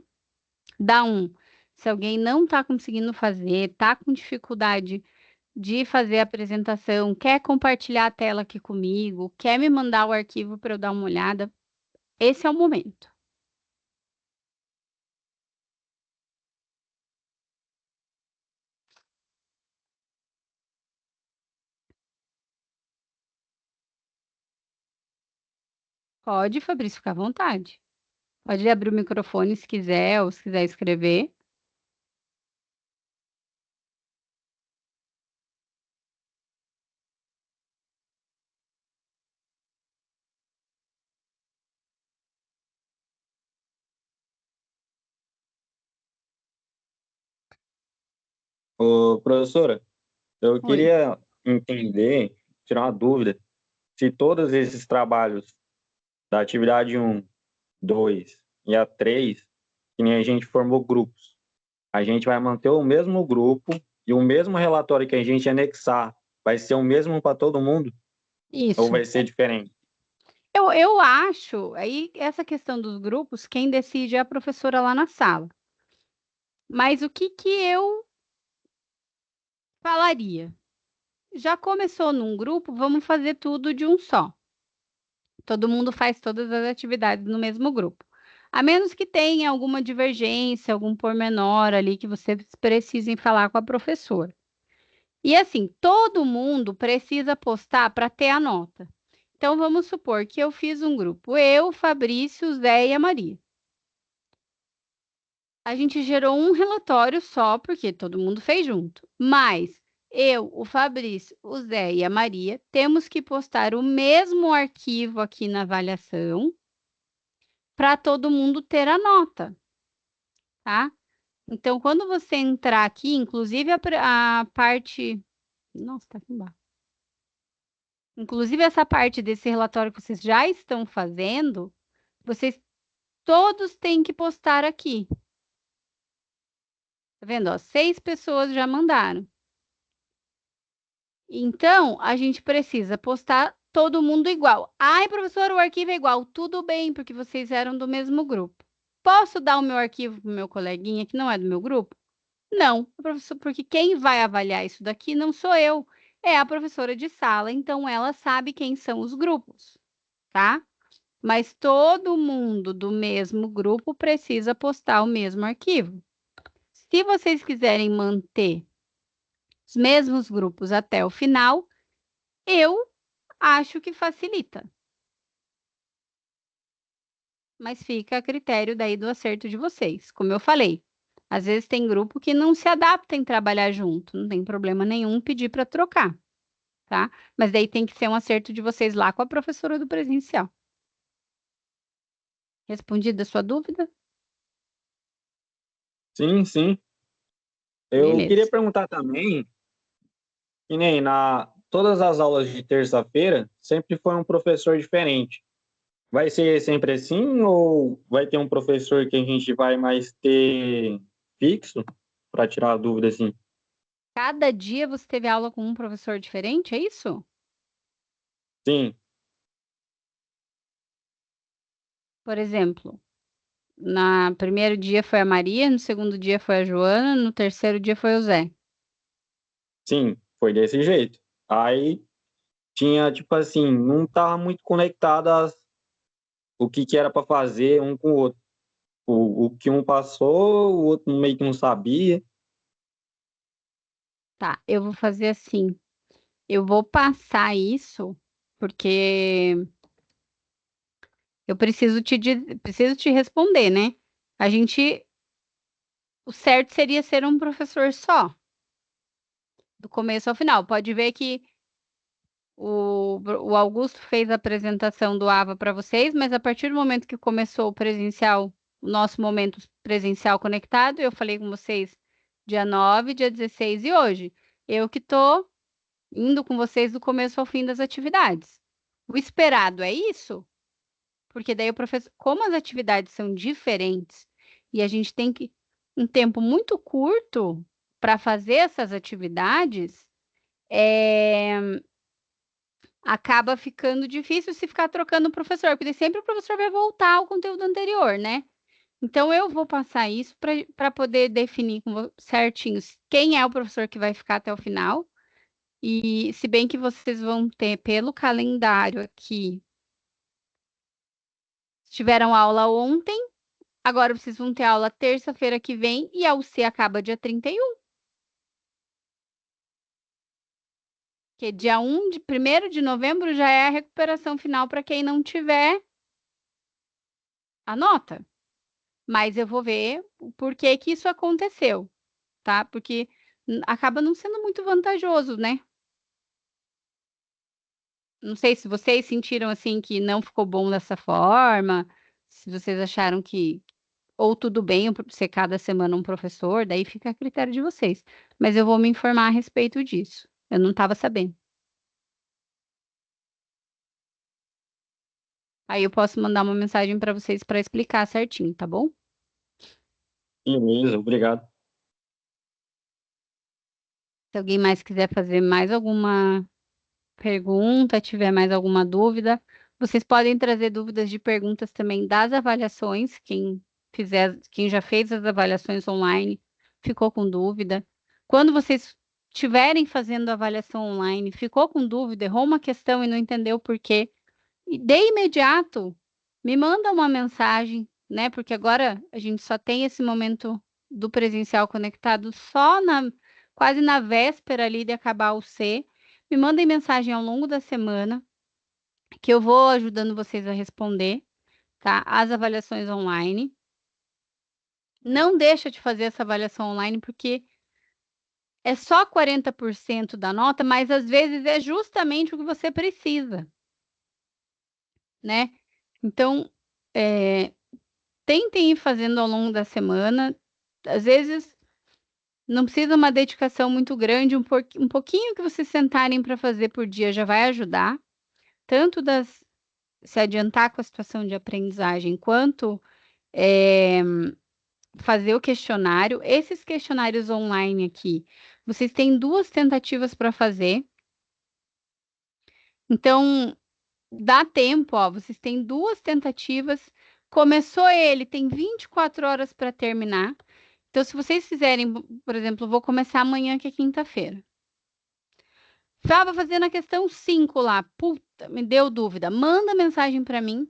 Da 1, se alguém não está conseguindo fazer, está com dificuldade de fazer a apresentação, quer compartilhar a tela aqui comigo, quer me mandar o arquivo para eu dar uma olhada, esse é o momento. Pode, Fabrício, ficar à vontade. Pode abrir o microfone se quiser, ou se quiser escrever. Ô, professora, eu Oi. queria entender, tirar uma dúvida, se todos esses trabalhos da atividade um, 2 e a 3, que nem a gente formou grupos, a gente vai manter o mesmo grupo e o mesmo relatório que a gente anexar vai ser o mesmo para todo mundo ou Isso. vai ser diferente? Eu acho, aí essa questão dos grupos, quem decide é a professora lá na sala. Mas o que eu falaria? Já começou num grupo, vamos fazer tudo de um só. Todo mundo faz todas as atividades no mesmo grupo. A menos que tenha alguma divergência, algum pormenor ali que vocês precisem falar com a professora. E assim, todo mundo precisa postar para ter a nota. Então, vamos supor que eu fiz um grupo, eu, Fabrício, Zé e a Maria. A gente gerou um relatório só, porque todo mundo fez junto. Mas eu, o Fabrício, o Zé e a Maria temos que postar o mesmo arquivo aqui na avaliação para todo mundo ter a nota, tá? Então, quando você entrar aqui, inclusive a parte. Nossa, tá aqui embaixo. Inclusive, essa parte desse relatório que vocês já estão fazendo, vocês todos têm que postar aqui. Tá vendo? Ó, 6 pessoas já mandaram. Então, a gente precisa postar todo mundo igual. Ai, professor, o arquivo é igual. Tudo bem, porque vocês eram do mesmo grupo. Posso dar o meu arquivo para o meu coleguinha que não é do meu grupo? Não, professor, porque quem vai avaliar isso daqui não sou eu, é a professora de sala, então ela sabe quem são os grupos, tá? Mas todo mundo do mesmo grupo precisa postar o mesmo arquivo. Se vocês quiserem manter os mesmos grupos até o final, eu acho que facilita. Mas fica a critério daí do acerto de vocês. Como eu falei, às vezes tem grupo que não se adapta em trabalhar junto, não tem problema nenhum pedir para trocar, tá? Mas daí tem que ser um acerto de vocês lá com a professora do presencial. Respondida a sua dúvida? Sim, sim. Eu queria Beleza. perguntar também, que nem na todas as aulas de terça-feira, sempre foi um professor diferente. Vai ser sempre assim ou vai ter um professor que a gente vai mais ter fixo para tirar a dúvida, assim. Cada dia você teve aula com um professor diferente, é isso? Sim, Por exemplo, no primeiro dia foi a Maria, no segundo dia foi a Joana, no terceiro dia foi o Zé. sim, foi desse jeito. Aí tinha, tipo assim, não tava muito conectado o que era para fazer um com o outro. O que um passou, o outro meio que não sabia. Tá, eu vou fazer assim. Eu vou passar isso porque eu preciso te responder, né? A gente, o certo seria ser um professor só, do começo ao final. Pode ver que o Augusto fez a apresentação do AVA para vocês, mas a partir do momento que começou o presencial, o nosso momento presencial conectado, eu falei com vocês dia 9, dia 16 e hoje. Eu que estou indo com vocês do começo ao fim das atividades. O esperado é isso? Porque daí o professor, como as atividades são diferentes e a gente tem que um tempo muito curto para fazer essas atividades, acaba ficando difícil se ficar trocando o professor, porque daí sempre o professor vai voltar ao conteúdo anterior, né? Então eu vou passar isso para poder definir certinho quem é o professor que vai ficar até o final. E se bem que vocês vão ter pelo calendário aqui, tiveram aula ontem. Agora vocês vão ter aula terça-feira que vem e a UC acaba dia 31, que dia 1 de novembro já é a recuperação final para quem não tiver a nota. Mas eu vou ver o porquê que isso aconteceu, tá? Porque acaba não sendo muito vantajoso, né? Não sei se vocês sentiram assim que não ficou bom dessa forma, se vocês acharam que ou tudo bem ser cada semana um professor, daí fica a critério de vocês. Mas eu vou me informar a respeito disso. Eu não estava sabendo. Aí eu posso mandar uma mensagem para vocês para explicar certinho, tá bom? Beleza, obrigado. Se alguém mais quiser fazer mais alguma pergunta, tiver mais alguma dúvida, vocês podem trazer dúvidas de perguntas também das avaliações. Quem já fez as avaliações online, ficou com dúvida. Quando vocês estiverem fazendo a avaliação online, ficou com dúvida, errou uma questão e não entendeu por quê, e de imediato me manda uma mensagem, né? Porque agora a gente só tem esse momento do presencial conectado quase na véspera ali de acabar o C. Me mandem mensagem ao longo da semana que eu vou ajudando vocês a responder, tá? As avaliações online. Não deixa de fazer essa avaliação online porque é só 40% da nota, mas às vezes é justamente o que você precisa, né? Então, tentem ir fazendo ao longo da semana. Às vezes não precisa uma dedicação muito grande, um pouquinho que vocês sentarem para fazer por dia já vai ajudar, tanto se adiantar com a situação de aprendizagem, quanto fazer o questionário. Esses questionários online aqui, vocês têm 2 tentativas para fazer. Então, dá tempo, ó, vocês têm 2 tentativas. Começou ele, tem 24 horas para terminar. Então, se vocês fizerem, por exemplo, eu vou começar amanhã, que é quinta-feira. Estava fazendo a questão 5 lá. Puta, me deu dúvida. Manda mensagem para mim.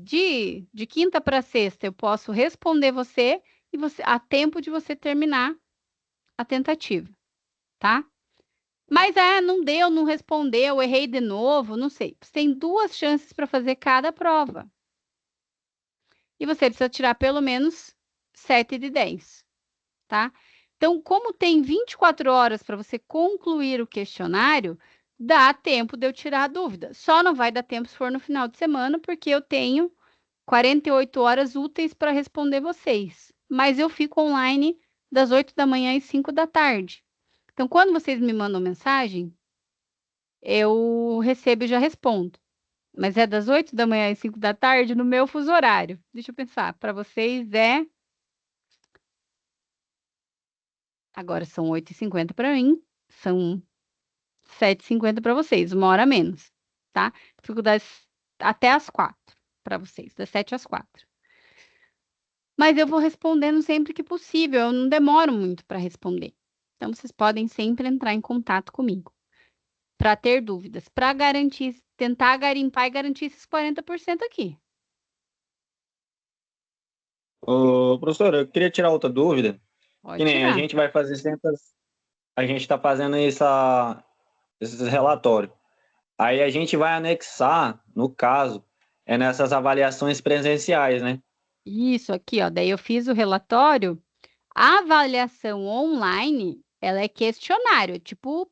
De quinta para sexta, eu posso responder você e há tempo de você terminar a tentativa, tá? Mas não deu, não respondeu, errei de novo, não sei. Você tem 2 chances para fazer cada prova. E você precisa tirar pelo menos 7 de 10, tá? Então, como tem 24 horas para você concluir o questionário, dá tempo de eu tirar a dúvida. Só não vai dar tempo se for no final de semana, porque eu tenho 48 horas úteis para responder vocês. Mas eu fico online das 8 da manhã às 5 da tarde. Então, quando vocês me mandam mensagem, eu recebo e já respondo. Mas é das 8 da manhã às 5 da tarde no meu fuso horário. Deixa eu pensar. Para vocês é Agora são 8h50 para mim, são 7h50 para vocês, 1 hora a menos, tá? Fico até às 4 para vocês, das 7 às 4. Mas eu vou respondendo sempre que possível, eu não demoro muito para responder. Então, vocês podem sempre entrar em contato comigo para ter dúvidas, para garantir, tentar garimpar e garantir esses 40% aqui. Ô, professor, eu queria tirar outra dúvida. Pode Que nem a tirar. gente vai fazer sempre. A gente está fazendo esses relatórios. Aí a gente vai anexar, no caso, nessas avaliações presenciais, né? Isso aqui, ó. Daí eu fiz o relatório. A avaliação online, ela é questionário, tipo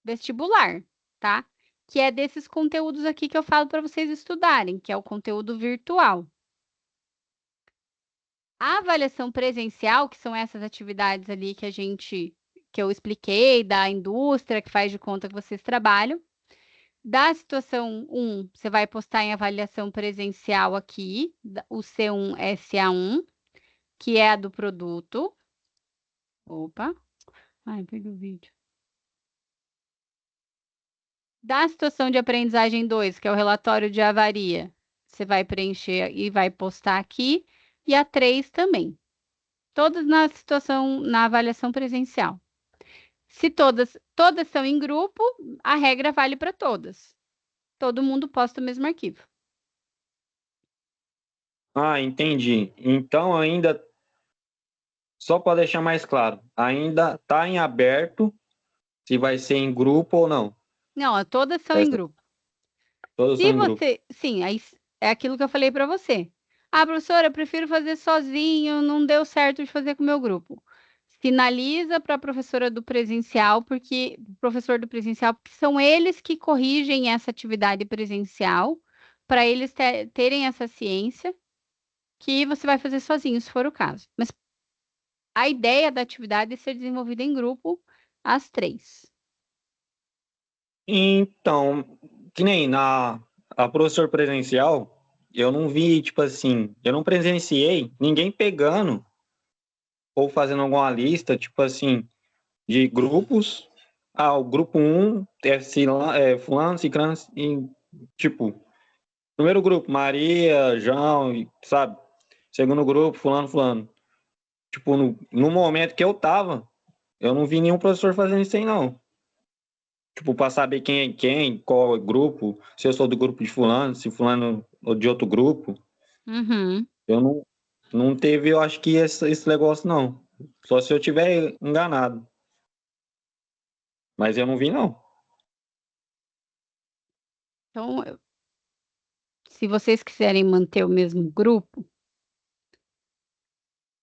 vestibular, tá? Que é desses conteúdos aqui que eu falo para vocês estudarem, que é o conteúdo virtual. A avaliação presencial, que são essas atividades ali que eu expliquei, da indústria, que faz de conta que vocês trabalham. Da situação 1, você vai postar em avaliação presencial aqui, o C1 SA1, que é a do produto. Opa, ai, perdi o vídeo. Da situação de aprendizagem 2, que é o relatório de avaria, você vai preencher e vai postar aqui. E a 3 também. Todas na avaliação presencial. Se todas são em grupo, a regra vale para todas. Todo mundo posta o mesmo arquivo. Ah, entendi. Então ainda, só para deixar mais claro, ainda está em aberto se vai ser em grupo ou não. Não, todas são em grupo. Todas são em grupo. Sim, aí é aquilo que eu falei para você. Ah, professora, eu prefiro fazer sozinho, não deu certo de fazer com o meu grupo. Sinaliza para a professora do presencial, porque são eles que corrigem essa atividade presencial, para eles terem essa ciência que você vai fazer sozinho, se for o caso. Mas a ideia da atividade é ser desenvolvida em grupo, às 3. Então, que nem a professor presencial, eu não vi, tipo assim, eu não presenciei ninguém pegando ou fazendo alguma lista, tipo assim, de grupos. Ah, o grupo 1 fulano, ciclano, e, tipo, primeiro grupo, Maria, João, sabe? Segundo grupo, fulano. Tipo, no momento que eu tava, eu não vi nenhum professor fazendo isso aí, não. Tipo, para saber quem é quem, qual grupo, se eu sou do grupo de fulano, se fulano ou de outro grupo. Uhum. Eu não teve, eu acho que esse negócio, não. Só se eu tiver enganado. Mas eu não vi, não. Então, se vocês quiserem manter o mesmo grupo, o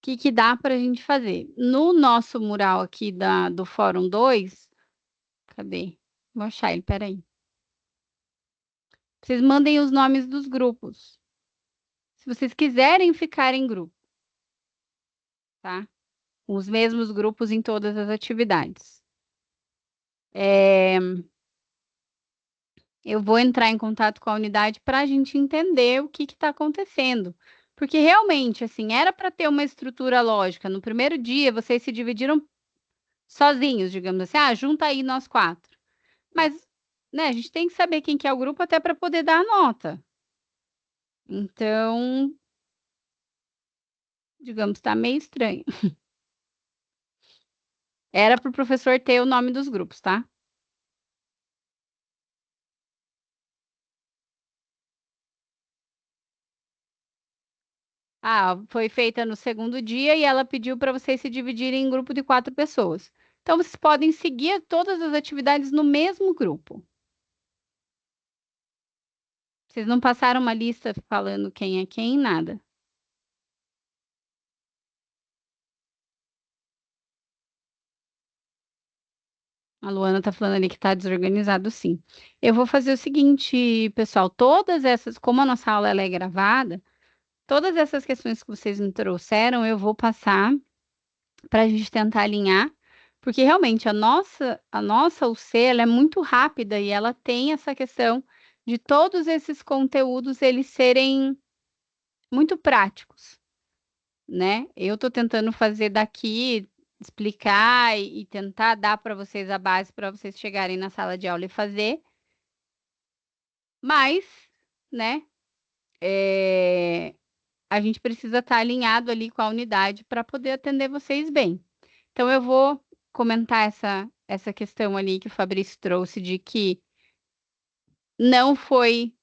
que dá para a gente fazer? No nosso mural aqui do Fórum 2, cadê? Vou achar ele, peraí. Vocês mandem os nomes dos grupos. Se vocês quiserem ficar em grupo, tá? Os mesmos grupos em todas as atividades. Eu vou entrar em contato com a unidade para a gente entender o que está acontecendo. Porque realmente, assim, era para ter uma estrutura lógica. No primeiro dia, vocês se dividiram sozinhos, digamos assim. Ah, junta aí nós 4. Mas, né, a gente tem que saber quem que é o grupo até para poder dar a nota. Então, digamos, está meio estranho. Era para o professor ter o nome dos grupos, tá? Ah, foi feita no segundo dia e ela pediu para vocês se dividirem em grupo de 4 pessoas. Então, vocês podem seguir todas as atividades no mesmo grupo. Vocês não passaram uma lista falando quem é quem, nada. A Luana está falando ali que está desorganizado, sim. Eu vou fazer o seguinte, pessoal, como a nossa aula ela é gravada, todas essas questões que vocês me trouxeram, eu vou passar para a gente tentar alinhar, porque realmente a nossa UC ela é muito rápida e ela tem essa questão de todos esses conteúdos eles serem muito práticos, né? Eu estou tentando fazer daqui explicar e tentar dar para vocês a base para vocês chegarem na sala de aula e fazer. Mas, né, a gente precisa estar alinhado ali com a unidade para poder atender vocês bem. Então, eu vou comentar essa questão ali que o Fabrício trouxe de que não foi,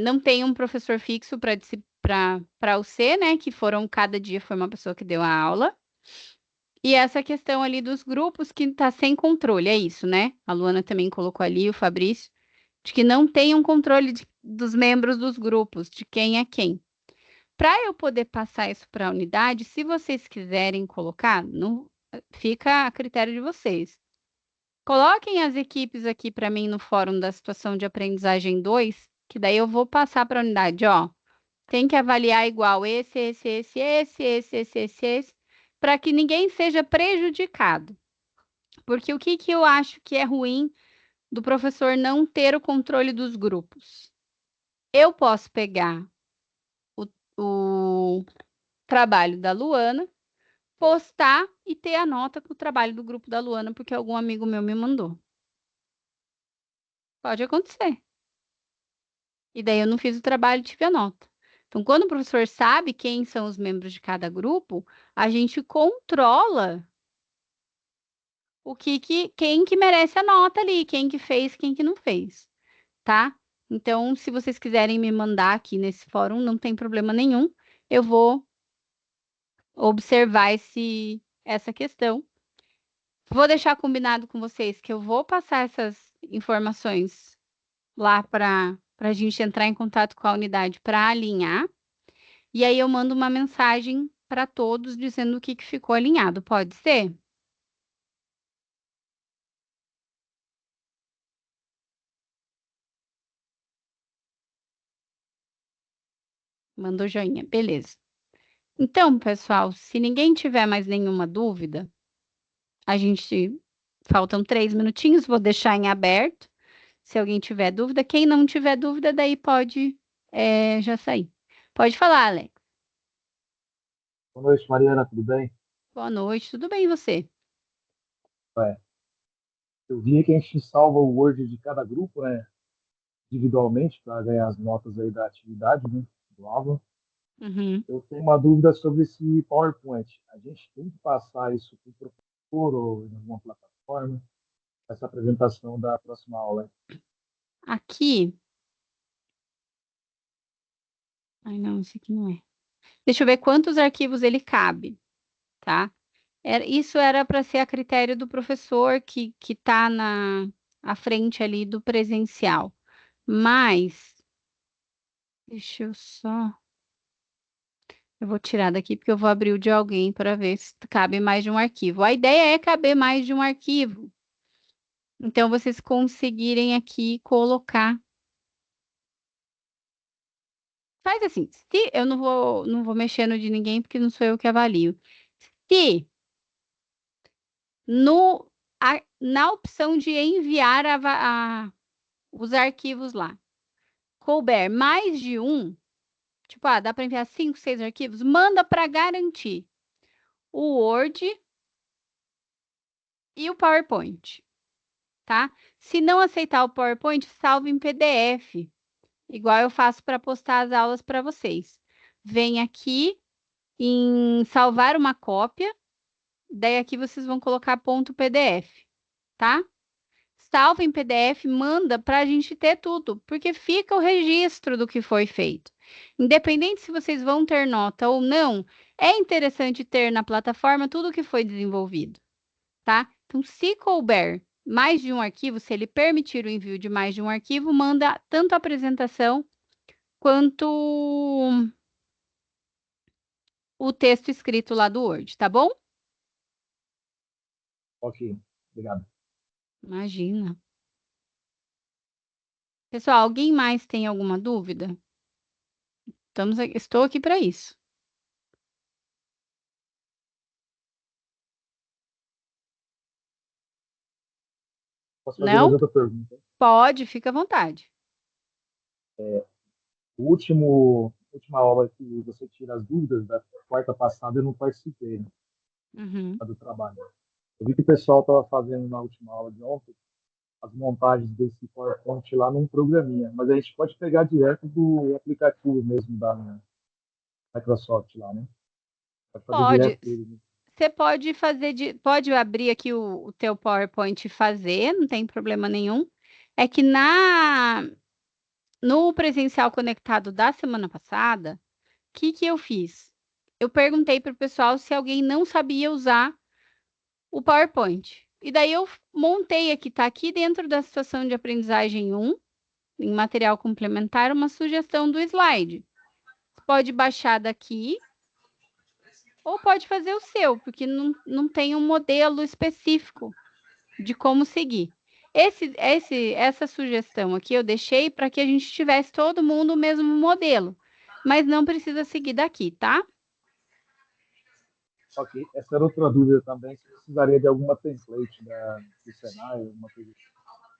não tem um professor fixo para o C, né, que cada dia foi uma pessoa que deu a aula. E essa questão ali dos grupos que está sem controle, é isso, né? A Luana também colocou ali, o Fabrício, de que não tem um controle dos membros dos grupos, de quem é quem. Para eu poder passar isso para a unidade, se vocês quiserem colocar, não, fica a critério de vocês. Coloquem as equipes aqui para mim no fórum da situação de aprendizagem 2, que daí eu vou passar para a unidade, ó. Tem que avaliar igual esse, para que ninguém seja prejudicado. Porque o que eu acho que é ruim do professor não ter o controle dos grupos? Eu posso pegar o trabalho da Luana, postar e ter a nota com o trabalho do grupo da Luana, porque algum amigo meu me mandou. Pode acontecer. E daí eu não fiz o trabalho e tive a nota. Então, quando o professor sabe quem são os membros de cada grupo, a gente controla quem que merece a nota ali, quem que fez, quem que não fez, tá? Então, se vocês quiserem me mandar aqui nesse fórum, não tem problema nenhum. Eu vou observar essa questão. Vou deixar combinado com vocês que eu vou passar essas informações lá para a gente entrar em contato com a unidade para alinhar. E aí eu mando uma mensagem para todos dizendo o que ficou alinhado. Pode ser? Mandou joinha, beleza. Então, pessoal, se ninguém tiver mais nenhuma dúvida, a gente faltam 3 minutinhos, vou deixar em aberto. Se alguém tiver dúvida, quem não tiver dúvida, daí pode já sair. Pode falar, Alex. Boa noite, Mariana, tudo bem? Boa noite, tudo bem e você? Ué, eu vi que a gente salva o Word de cada grupo, né, individualmente, para ganhar as notas aí da atividade, né, do aula. Uhum. Eu tenho uma dúvida sobre esse PowerPoint. A gente tem que passar isso para o professor ou em alguma plataforma, essa apresentação da próxima aula? Aqui. Ai, não, esse aqui não é. Deixa eu ver quantos arquivos ele cabe, tá? Isso era para ser a critério do professor que está à frente ali do presencial. Mas, deixa eu só. Eu vou tirar daqui porque eu vou abrir o de alguém para ver se cabe mais de um arquivo. A ideia é caber mais de um arquivo. Então, vocês conseguirem aqui colocar. Faz assim, se eu não vou mexer no de ninguém porque não sou eu que avalio. Se na opção de enviar os arquivos lá, couber mais de um, tipo, dá para enviar 5, 6 arquivos, manda para garantir o Word e o PowerPoint, tá? Se não aceitar o PowerPoint, salve em PDF, igual eu faço para postar as aulas para vocês. Vem aqui em salvar uma cópia, daí aqui vocês vão colocar ponto .pdf, tá? Salva em PDF, manda para a gente ter tudo, porque fica o registro do que foi feito. Independente se vocês vão ter nota ou não, é interessante ter na plataforma tudo o que foi desenvolvido, tá? Então, se couber mais de um arquivo, se ele permitir o envio de mais de um arquivo, manda tanto a apresentação quanto o texto escrito lá do Word, tá bom? Ok, obrigado. Imagina. Pessoal, alguém mais tem alguma dúvida? Estou aqui para isso. Posso fazer mais Não? outra pergunta? Pode, fica à vontade. Última aula que você tira as dúvidas da quarta passada, eu não participei, né? Uhum. do trabalho. Eu vi que o pessoal estava fazendo na última aula de ontem as montagens desse PowerPoint lá num programinha, mas a gente pode pegar direto do aplicativo mesmo da Microsoft lá, né? Pode fazer Pode. direto dele, né? Você pode fazer pode abrir aqui o teu PowerPoint e fazer, não tem problema nenhum. É que no presencial conectado da semana passada, o que eu fiz? Eu perguntei para o pessoal se alguém não sabia usar o PowerPoint. E daí eu montei aqui, tá aqui dentro da situação de aprendizagem 1, em material complementar, uma sugestão do slide. Você pode baixar daqui ou pode fazer o seu, porque não tem um modelo específico de como seguir. Essa sugestão aqui eu deixei para que a gente tivesse todo mundo o mesmo modelo, mas não precisa seguir daqui, tá? Só que essa era outra dúvida também, se precisaria de alguma template do Senai, alguma coisa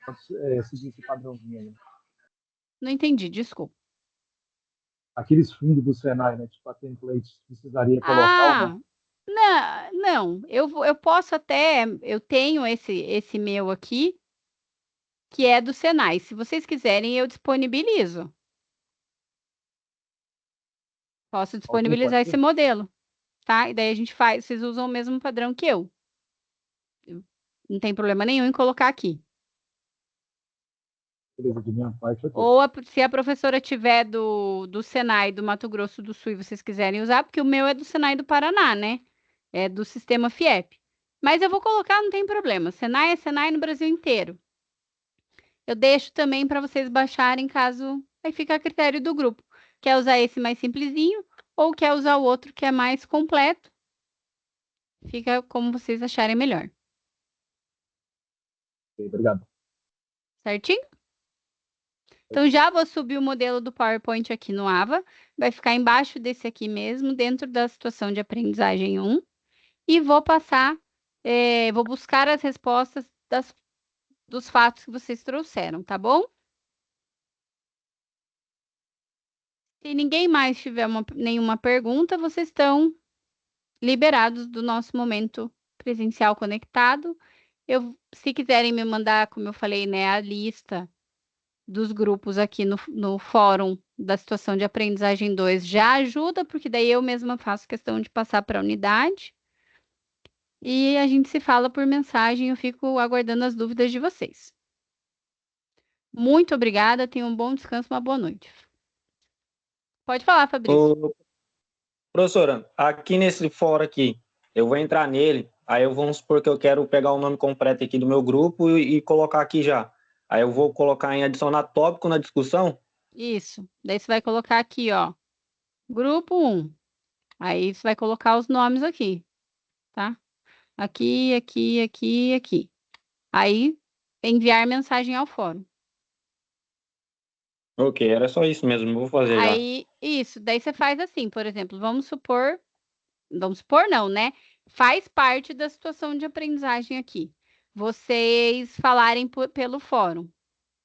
assim. Seguir esse padrãozinho aí, né? Não entendi, desculpa. Aqueles fundos do Senai, né? Tipo a template, precisaria colocar ou Ah, não? não, eu posso até, eu tenho esse meu aqui, que é do Senai. Se vocês quiserem, eu disponibilizo. Posso Algum pode disponibilizar esse ser? modelo, tá? E daí a gente faz, vocês usam o mesmo padrão que eu. Não tem problema nenhum em colocar aqui. Beleza, de minha parte, ok. Ou se a professora tiver do Senai do Mato Grosso do Sul e vocês quiserem usar, porque o meu é do Senai do Paraná, né? É do sistema FIEP. Mas eu vou colocar, não tem problema. Senai é Senai no Brasil inteiro. Eu deixo também para vocês baixarem caso. Aí fica a critério do grupo. Quer usar esse mais simplesinho ou quer usar o outro que é mais completo? Fica como vocês acharem melhor. Ok, obrigado. Certinho? Então, já vou subir o modelo do PowerPoint aqui no Ava. Vai ficar embaixo desse aqui mesmo, dentro da situação de aprendizagem 1. E vou passar, vou buscar as respostas dos fatos que vocês trouxeram, tá bom? Se ninguém mais tiver nenhuma pergunta, vocês estão liberados do nosso momento presencial conectado. Se quiserem me mandar, como eu falei, né, a lista dos grupos aqui no fórum da situação de aprendizagem 2 já ajuda, porque daí eu mesma faço questão de passar para a unidade. E a gente se fala por mensagem, eu fico aguardando as dúvidas de vocês. Muito obrigada, tenham um bom descanso, uma boa noite. Pode falar, Fabrício. Ô, professora, aqui nesse fórum aqui, eu vou entrar nele, aí eu vamos supor que eu quero pegar o nome completo aqui do meu grupo e colocar aqui já. Aí eu vou colocar em adicionar tópico na discussão. Isso. Daí você vai colocar aqui, ó, grupo 1. Aí você vai colocar os nomes aqui, tá? Aqui, aqui, aqui, aqui. Aí, enviar mensagem ao fórum. Ok, era só isso mesmo, eu vou fazer já. Aí, isso. Daí você faz assim, por exemplo, vamos supor não, né? Faz parte da situação de aprendizagem aqui. Vocês falarem pelo fórum.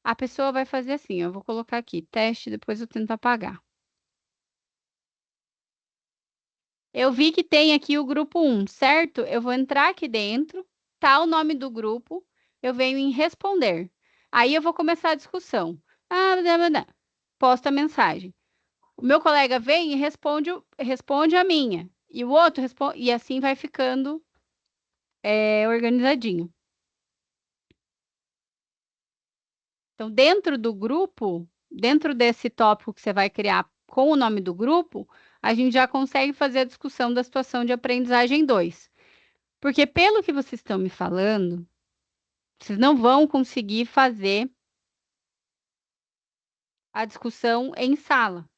A pessoa vai fazer assim, eu vou colocar aqui, teste, depois eu tento apagar. Eu vi que tem aqui o grupo 1, certo? Eu vou entrar aqui dentro, tá o nome do grupo, eu venho em responder. Aí eu vou começar a discussão. Posta a mensagem. O meu colega vem e responde a minha. E o outro responde, e assim vai ficando organizadinho. Então, dentro do grupo, dentro desse tópico que você vai criar com o nome do grupo, a gente já consegue fazer a discussão da situação de aprendizagem 2. Porque, pelo que vocês estão me falando, vocês não vão conseguir fazer a discussão em sala,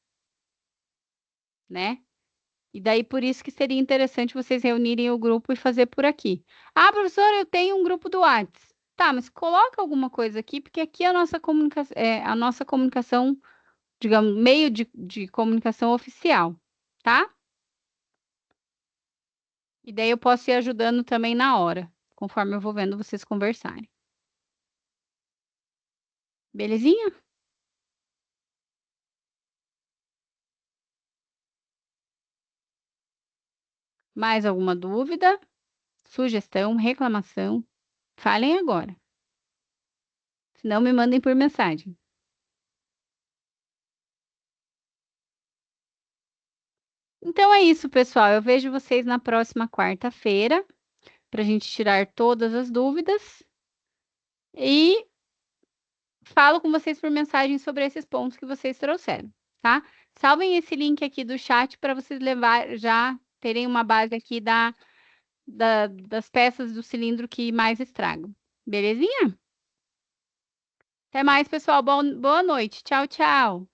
né? E daí, por isso que seria interessante vocês reunirem o grupo e fazer por aqui. Ah, professora, eu tenho um grupo do Whats. Tá, mas coloca alguma coisa aqui, porque aqui a nossa comunicação, digamos, meio de comunicação oficial, tá? E daí eu posso ir ajudando também na hora, conforme eu vou vendo vocês conversarem. Belezinha? Mais alguma dúvida? sugestão, reclamação, falem agora. Se não, me mandem por mensagem. Então é isso, pessoal. Eu vejo vocês na próxima quarta-feira para a gente tirar todas as dúvidas. E falo com vocês por mensagem sobre esses pontos que vocês trouxeram, tá? Salvem esse link aqui do chat para vocês já terem uma base aqui das peças do cilindro que mais estragam. Belezinha? Até mais, pessoal. Boa noite. Tchau, tchau.